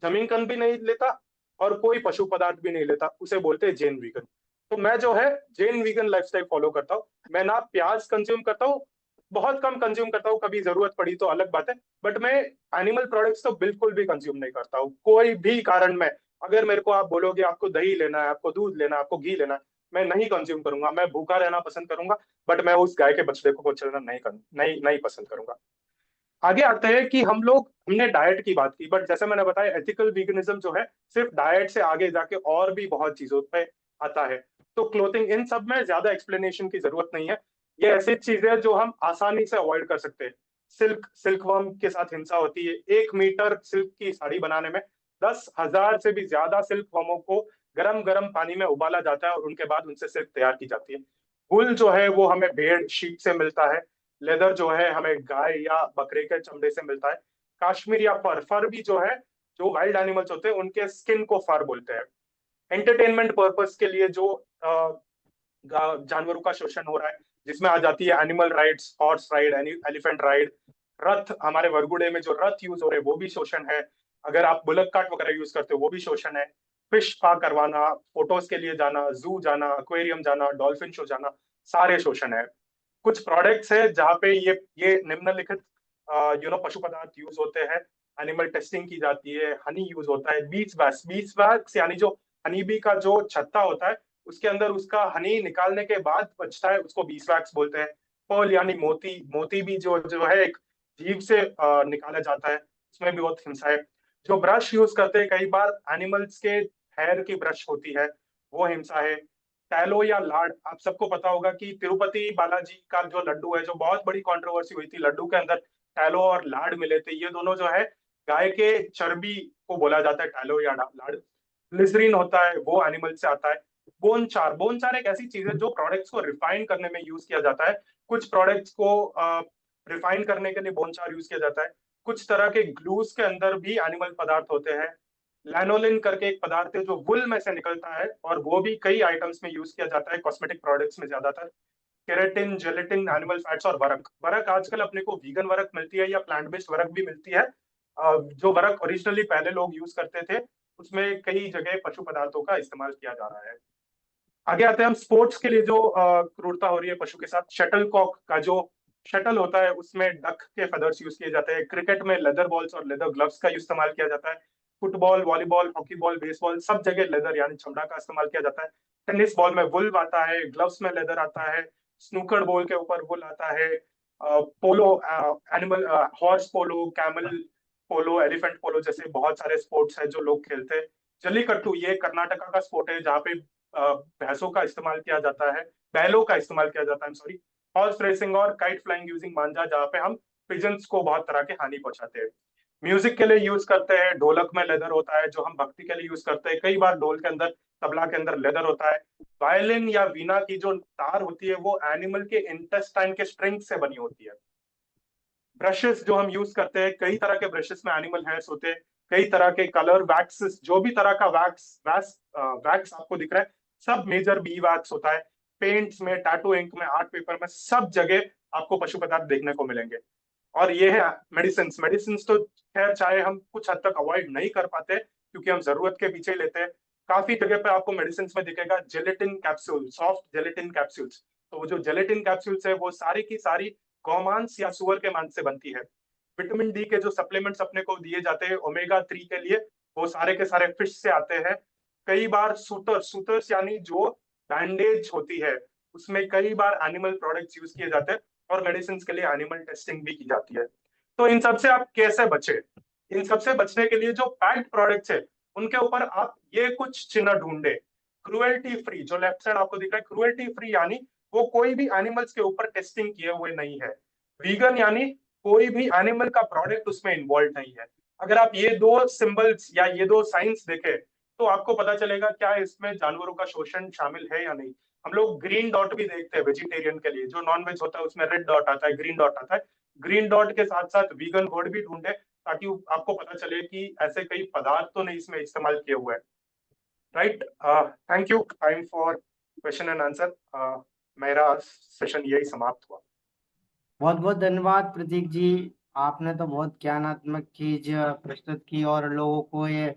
जमीन कन भी नहीं लेता और कोई पशु पदार्थ भी नहीं लेता, उसे बोलते हैं जैन वीगन। तो मैं जो है जैन वीगन लाइफस्टाइल फॉलो करता हूँ। मैं ना प्याज कंज्यूम करता हूँ, बहुत कम कंज्यूम करता हूँ, कभी जरूरत पड़ी तो अलग बात है, बट मैं एनिमल प्रोडक्ट्स तो बिल्कुल भी कंज्यूम नहीं करता हूँ, कोई भी कारण में। अगर मेरे को आप बोलोगे आपको दही लेना है, आपको दूध लेना है, आपको घी लेना है, मैं नहीं कंज्यूम करूंगा, मैं भूखा रहना पसंद करूंगा, बट मैं उस गाय के बछड़े को कुचलना नहीं पसंद करूंगा। आगे आते हैं कि हमने डाइट की बात की, बट जैसे मैंने बताया एथिकल वीगनिज्म जो है सिर्फ डाइट से आगे जाके और भी बहुत चीजों पे आता है। तो क्लोथिंग, इन सब में ज्यादा एक्सप्लेनेशन की जरूरत नहीं है। ये ऐसी चीजें जो हम आसानी से अवॉइड कर सकते हैं। सिल्कवर्म के साथ हिंसा होती है। 1 मीटर सिल्क की साड़ी बनाने में 10,000 से भी ज्यादा सिल्कवर्मों को गरम गरम पानी में उबाला जाता है और उनके बाद उनसे सिल्क तैयार की जाती है। वूल जो है वो हमें भेड़ शीप से मिलता है। लेदर जो है हमें गाय या बकरे के चमड़े से मिलता है। काश्मीर या फर भी जो है, जो वाइल्ड एनिमल्स होते हैं उनके स्किन को फर बोलते हैं। एंटरटेनमेंट पर्पस के लिए जो जानवरों का शोषण हो रहा है, जिसमें आ जाती है animal rides, horse ride, elephant ride, रथ, हमारे वरगुड़े में जो रथ यूज हो रहे हैं वो भी शोषण है। अगर आप बुलक कार्ट वगैरह यूज करते हो वो भी शोषण है। फिश स्पा करवाना, फोटोज के लिए जाना, जू जाना, एक्वेरियम जाना, डॉल्फिन शो जाना, सारे शोषण है। कुछ प्रोडक्ट्स है जहाँ पे ये निम्नलिखित पशु पदार्थ यूज होते हैं। एनिमल टेस्टिंग की जाती है, हनी यूज होता है, बीस वैक्स यानी जो हनी बी का जो छत्ता होता है उसके अंदर उसका हनी निकालने के बाद बचता है, उसको बीस वैक्स बोलते हैं। पर्ल यानी मोती, मोती भी जो जो है एक जीव से निकाला जाता है, उसमें भी बहुत हिंसा है। जो ब्रश यूज करते हैं, कई बार एनिमल्स के हेयर की ब्रश होती है, वो हिंसा है। टैलो या लाड, आप सबको पता होगा कि तिरुपति बालाजी का जो लड्डू है, जो बहुत बड़ी कंट्रोवर्सी हुई थी, लड्डू के अंदर टैलो और लाड मिले थे। ये दोनों जो है गाय के चर्बी को बोला जाता है टैलो या लाड। ग्लिसरीन होता है वो एनिमल से आता है। बोन चार एक ऐसी चीज है जो प्रोडक्ट्स को रिफाइन करने में यूज किया जाता है। कुछ प्रोडक्ट्स को रिफाइन करने के लिए बोन चार यूज किया जाता है। कुछ तरह के ग्लूज के अंदर भी एनिमल पदार्थ होते हैं। लैनोलिन करके एक पदार्थ है जो वुल में से निकलता है, और वो भी कई आइटम्स में यूज किया जाता है, कॉस्मेटिक प्रोडक्ट्स में ज्यादातर। केराटिन, जेलेटिन, एनिमल फैट्स और वरक आजकल अपने को वीगन वरक मिलती है या प्लांट बेस्ड वरक भी मिलती है। जो वरक ओरिजिनली पहले लोग यूज करते थे, उसमें कई जगह पशु पदार्थों का इस्तेमाल किया जा रहा है। आगे आते हैं हम स्पोर्ट्स के लिए जो क्रूरता हो रही है पशु के साथ। शटल कॉक का जो शटल होता है उसमें डक के फेदर्स यूज किए जाते हैं। क्रिकेट में लेदर बॉल्स और लेदर ग्लव्स का इस्तेमाल किया जाता है। Football, volleyball, hockey ball, baseball, सब जगह लेदर यानी चमड़ा का इस्तेमाल किया जाता है। टेनिस बॉल में वुल आता है, ग्लव्स में लेदर आता है, स्नूकर बॉल के ऊपर वुल आता है। पोलो एनिमल, हॉर्स पोलो, कैमल पोलो, एलिफेंट पोलो जैसे बहुत सारे स्पोर्ट्स हैं जो लोग खेलते हैं। जल्लीकट्टू ये कर्नाटका का स्पोर्ट है जहाँ पे भैंसों का इस्तेमाल किया जाता है, बैलों का इस्तेमाल किया जाता है, सॉरी। हॉर्स रेसिंग और काइट फ्लाइंग यूजिंग मांजा, जहाँ पे हम पिजन्स को बहुत तरह के हानि पहुंचाते हैं। म्यूजिक के लिए यूज करते हैं, ढोलक में लेदर होता है जो हम भक्ति के लिए यूज करते हैं। कई बार ढोल के अंदर, तबला के अंदर लेदर होता है। वायलिन या वीणा की जो तार होती है वो एनिमल के इंटेस्टाइन के स्ट्रिंग से बनी होती है। ब्रशेस जो हम यूज करते हैं, कई तरह के ब्रशेस में एनिमल हेयर्स होते हैं। कई तरह के कलर वैक्सेस, जो भी तरह का वैक्स आपको दिख रहा है, सब मेजर बी वैक्स होता है। पेंट्स में, टैटू इंक में, आर्ट पेपर में, सब जगह आपको पशु पदार्थ देखने को मिलेंगे। और ये है मेडिसिन तो खैर चाहे हम कुछ हद तक अवॉइड नहीं कर पाते क्योंकि हम जरूरत के पीछे ही लेते हैं। काफी जगह पे आपको मेडिसिन में दिखेगा gelatin capsule, soft gelatin capsules. तो वो जो जेलेटिन कैप्सूल्स है वो सारी की सारी गौमांस या सुअर के मांस से बनती है। विटामिन डी के जो सप्लीमेंट्स अपने को दिए जाते हैं ओमेगा 3 के लिए, वो सारे के सारे फिश से आते हैं। कई बार सूतर्स यानी जो बैंडेज होती है उसमें कई बार एनिमल प्रोडक्ट्स यूज किए जाते हैं, और मेडिसिन के लिए एनिमल टेस्टिंग भी की जाती है। तो इन सबसे आप कैसे बचे? इन सबसे बचने के लिए जो पैक्ड प्रोडक्ट्स है उनके ऊपर आप ये कुछ चिन्ह ढूंढे। क्रुएल्टी फ्री, जो लेफ्ट साइड आपको दिख रहा है, क्रुएल्टी फ्री यानी वो कोई भी एनिमल्स के ऊपर टेस्टिंग किए हुए नहीं है। वीगन यानी कोई भी एनिमल का प्रोडक्ट उसमें इन्वॉल्व नहीं है। अगर आप ये दो सिंबल्स या ये दो साइंस देखें तो आपको पता चलेगा क्या इसमें जानवरों का शोषण शामिल है या नहीं। हम लोग ग्रीन डॉट भी देखते हैं वेजिटेरियन के लिए, जो नॉन वेज होता है उसमें रेड डॉट आता है, ग्रीन डॉट आता है। ग्रीन डॉट के साथ साथ वीगन वर्ड भी ढूंढे ताकि आपको पता चले कि ऐसे कई पदार्थ तो नहीं इसमें इस्तेमाल किए हुए हैं। Right, thank you. Time for question and answer. मेरा सेशन यही समाप्त हुआ। बहुत बहुत धन्यवाद प्रतीक जी, आपने तो बहुत ज्ञानात्मक चीज प्रस्तुत की और लोगों को ये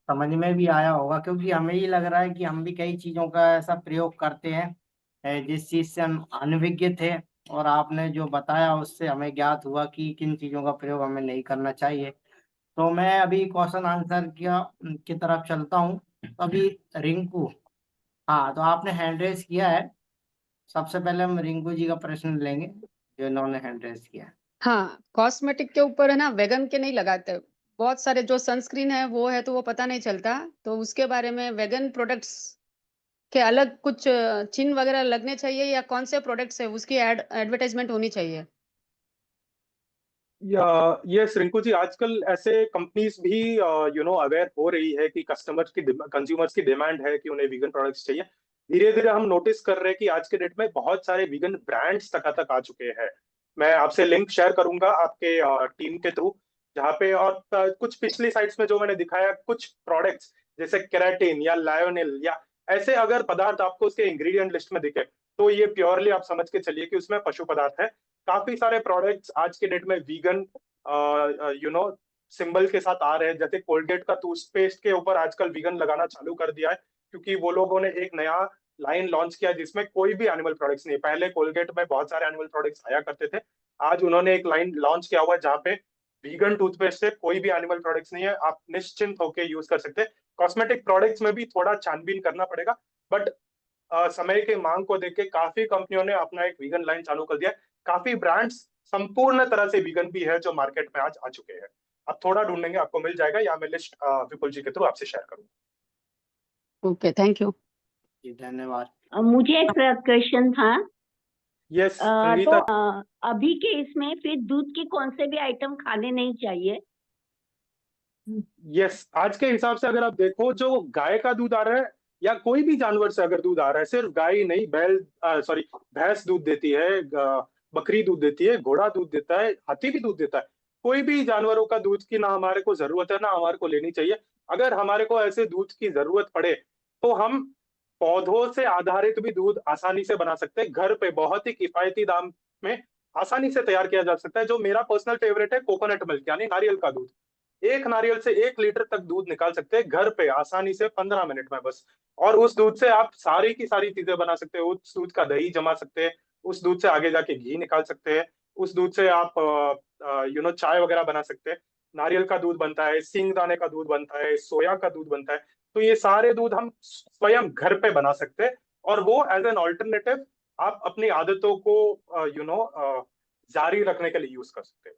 समझ में भी आया होगा, क्योंकि हमें ही लग रहा है कि हम भी कई चीजों का ऐसा प्रयोग करते हैं जिस चीज से हम अनभिज्ञ थे, और आपने जो बताया उससे हमें ज्ञात हुआ कि किन चीजों का प्रयोग हमें नहीं करना चाहिए। तो मैं अभी क्वेश्चन आंसर की तरफ चलता हूँ। तो अभी रिंकू, हाँ तो आपने हैंड रेस किया है, सबसे पहले हम रिंकू जी का प्रश्न लेंगे जो इन्होंने हैंड रेस किया है। हाँ, कॉस्मेटिक के ऊपर है ना, वेगन के नहीं लगाते। बहुत सारे जो सनस्क्रीन है वो है तो वो पता नहीं चलता, तो उसके बारे में वेगन प्रोडक्ट्स के अलग कुछ चिन्ह वगैरह लगने चाहिए, या कौन से प्रोडक्ट्स है उसकी एडवर्टाइजमेंट होनी चाहिए? यस रिंकू जी, आजकल ऐसे कंपनीज भी अवेयर हो रही है कि कंज्यूमर्स की डिमांड है कि उन्हें वीगन प्रोडक्ट्स चाहिए। धीरे धीरे हम नोटिस कर रहे हैं कि आज के डेट में बहुत सारे वीगन ब्रांड्स तक आ चुके हैं। मैं आपसे लिंक शेयर करूंगा आपके टीम के थ्रू, जहाँ पे और कुछ पिछली साइट्स में जो मैंने दिखाया कुछ प्रोडक्ट्स जैसे केराटिन या लायोनिल या ऐसे अगर पदार्थ आपको उसके इंग्रेडिएंट लिस्ट में दिखे तो ये प्योरली आप समझ के चलिए कि उसमें पशु पदार्थ है। काफी सारे प्रोडक्ट्स आज के डेट में वीगन सिंबल के साथ आ रहे हैं, जैसे कोलगेट का टूथपेस्ट के ऊपर आजकल वीगन लगाना चालू कर दिया है, क्योंकि वो लोगों ने एक नया लाइन लॉन्च किया जिसमें कोई भी एनिमल प्रोडक्ट्स नहीं। पहले कोलगेट में बहुत सारे एनिमल प्रोडक्ट्स आया करते थे, आज उन्होंने एक लाइन लॉन्च किया हुआ है जहाँ पे वीगन टूथपेस्ट से कोई भी एनिमल प्रोडक्ट्स नहीं है, आप निश्चिंत होकर यूज कर सकते हैं। कॉस्मेटिक प्रोडक्ट्स में भी थोड़ा छानबीन करना पड़ेगा, बट समय के मांग को देख के काफी कंपनियों ने अपना एक वीगन लाइन चालू कर दिया है। काफी ब्रांड्स संपूर्ण तरह से वीगन भी है जो मार्केट में आज आ चुके हैं। आप थोड़ा ढूंढेंगे आपको मिल जाएगा, या मैं लिस्ट विपुल जी के थ्रू आपसे शेयर करूंगा। Okay, thank you. जी धन्यवाद। मुझे एक क्वेश्चन था। यस तो संगीता। अभी के इसमें फिर दूध के कौन से भी आइटम खाने नहीं चाहिए? यस, आज के हिसाब से अगर आप देखो, जो गाय का दूध आ रहा है या कोई भी जानवर से अगर दूध आ रहा है, सिर्फ गाय ही नहीं, भैंस दूध देती है, बकरी दूध देती है, घोड़ा दूध देता है, हाथी भी दूध देता है। कोई भी जानवरों का दूध की ना हमारे को जरूरत है ना हमारे को लेनी चाहिए। अगर हमारे को ऐसे दूध की जरूरत पड़े तो हम पौधों से आधारित भी दूध आसानी से बना सकते हैं, घर पे बहुत ही किफायती दाम में आसानी से तैयार किया जा सकता है। जो मेरा पर्सनल फेवरेट है, कोकोनट मिल्क यानी नारियल का दूध। एक नारियल से 1 लीटर तक दूध निकाल सकते हैं घर पे आसानी से 15 मिनट में बस। और उस दूध से आप सारी की सारी चीजें बना सकते हो। उस दूध का दही जमा सकते हैं, उस दूध से आगे जाके घी निकाल सकते हैं, उस दूध से आप चाय वगैरह बना सकते हैं। नारियल का दूध बनता है, सींगदाने का दूध बनता है, सोया का दूध बनता है। तो ये सारे दूध हम स्वयं घर पे बना सकते हैं, और वो एज एन ऑल्टरनेटिव आप अपनी आदतों को जारी रखने के लिए यूज कर सकते हैं।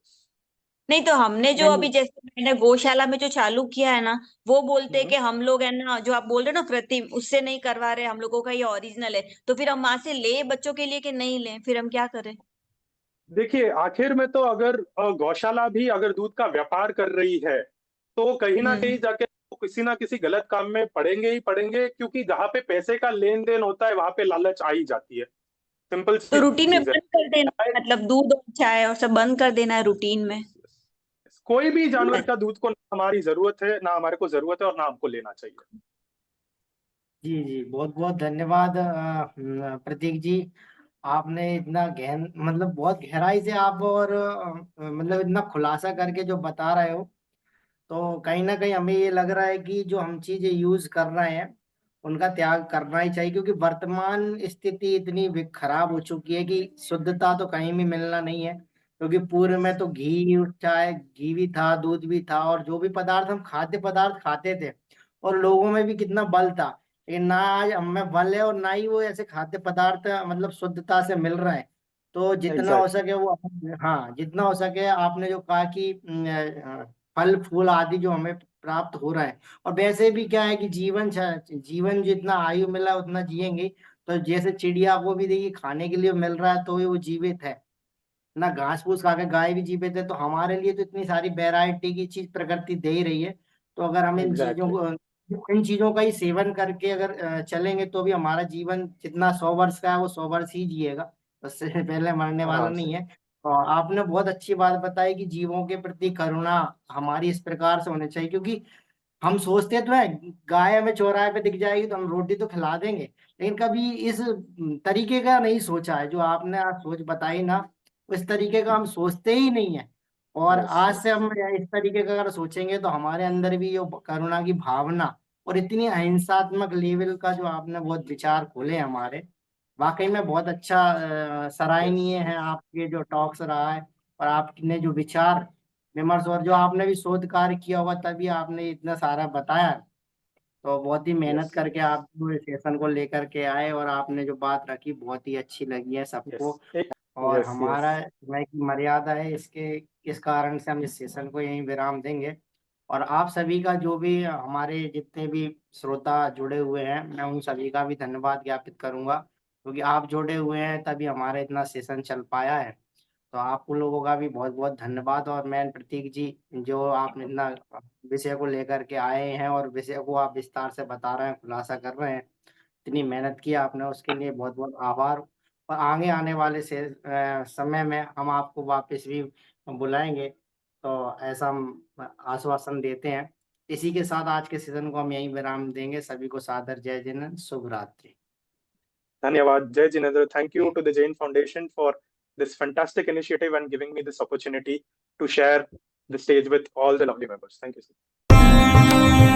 नहीं तो हमने जो अभी नहीं, जैसे मैंने गौशाला में जो चालू किया है ना, वो बोलते हैं कि हम लोग है ना, जो आप बोल रहे हो ना कृत्रिम, उससे नहीं करवा रहे, हम लोगों का ये ओरिजिनल है। तो फिर हम वहां से ले बच्चों के लिए कि नहीं लें, फिर हम क्या करें? देखिए, आखिर में तो अगर गौशाला भी अगर दूध का व्यापार कर रही है तो कहीं ना कहीं जाके वो किसी ना किसी गलत काम में पड़ेंगे ही पड़ेंगे, क्योंकि जहाँ पे पैसे का लेन देन होता है वहां पे लालच आ ही जाती है। सिंपल तो सी रूटीन में चीज है। बंद कर देना है, मतलब दूध और चाय और सब बंद कर देना है रूटीन में। कोई भी जानवर का दूध को ना हमारी जरूरत है, ना हमारे को जरूरत है, और ना हमको लेना चाहिए। जी जी, बहुत बहुत धन्यवाद प्रतीक जी। आपने इतना गहन मतलब बहुत गहराई से आप और मतलब इतना खुलासा करके जो बता रहे हो, तो कहीं ना कहीं हमें ये लग रहा है कि जो हम चीजें यूज कर रहे हैं उनका त्याग करना ही चाहिए, क्योंकि वर्तमान स्थिति इतनी खराब हो चुकी है कि शुद्धता तो कहीं भी मिलना नहीं है। क्योंकि पूर्व में तो घी, चाहे घी भी था, दूध भी था, और जो भी पदार्थ हम खाद्य पदार्थ खाते थे और लोगों में भी कितना बल था। लेकिन ना आज हम में बल है और ना ही वो ऐसे खाद्य पदार्थ मतलब शुद्धता से मिल रहे हैं। तो जितना हो एग्जैक्टली। सके वो, हाँ जितना हो सके, आपने जो कहा कि फल फूल आदि जो हमें प्राप्त हो रहा है, और वैसे भी क्या है कि जीवन जितना आयु मिला उतना जिएंगे। तो जैसे चिड़िया को भी देखिए खाने के लिए मिल रहा है तो वो जीवित है ना, घास फूस खा के गाय भी जीवित है, तो हमारे लिए तो इतनी सारी वैरायटी की चीज प्रकृति दे ही रही है। तो अगर हम एग्जैक्टली। इन चीजों का ही सेवन करके अगर चलेंगे तो भी हमारा जीवन जितना 100 वर्ष का है वो 100 वर्ष ही जिएगा, उससे पहले मरने वाला आराम से। नहीं है। और आपने बहुत अच्छी बात बताई कि जीवों के प्रति करुणा हमारी इस प्रकार से होनी चाहिए, क्योंकि हम सोचते तो है गाय हमें चौराहे पे दिख जाएगी तो हम रोटी तो खिला देंगे, लेकिन कभी इस तरीके का नहीं सोचा है जो आपने आज सोच बताई ना, इस तरीके का हम सोचते ही नहीं है। और यस आज से यस। हम इस तरीके का अगर सोचेंगे तो हमारे अंदर भी ये करुणा की भावना और इतनी अहिंसात्मक लेवल का जो आपने बहुत विचार खोले हैं हमारे, वाकई में बहुत अच्छा यस सराहनीय है यस। आपके जो टॉक्स रहा है। और आपने जो विचार विमर्श और जो आपने भी शोध कार्य किया हुआ तभी आपने इतना सारा बताया। तो बहुत ही मेहनत यस करके आप सेशन को लेकर के आए और आपने जो बात रखी बहुत ही अच्छी लगी है यस। सबको। और यस यस। हमारा समय की मर्यादा है, इसके इस कारण से हम इस सेशन को यहीं विराम देंगे। और आप सभी का जो भी हमारे जितने भी श्रोता जुड़े हुए हैं मैं उन सभी का भी धन्यवाद ज्ञापित करूंगा, क्योंकि आप जुड़े हुए हैं तभी हमारा इतना सेशन चल पाया है। तो आप लोगों का भी बहुत बहुत धन्यवाद। और मैं प्रतीक जी, जो आप इतना विषय को लेकर के आए हैं और विषय को आप विस्तार से बता रहे हैं, खुलासा कर रहे हैं, इतनी मेहनत की आपने, उसके लिए बहुत बहुत आभार। और आगे आने वाले से समय में हम आपको वापस भी बुलाएंगे, तो ऐसा हम आश्वासन देते हैं। इसी के साथ आज के सीजन को हम यहीं विराम देंगे। सभी को सादर जय जिनेंद्र, शुभ रात्रि। धन्यवाद जय Jinendra. Thank you to the Jain Foundation for this fantastic initiative and giving me this opportunity to share the stage with all the lovely members. Thank you, sir.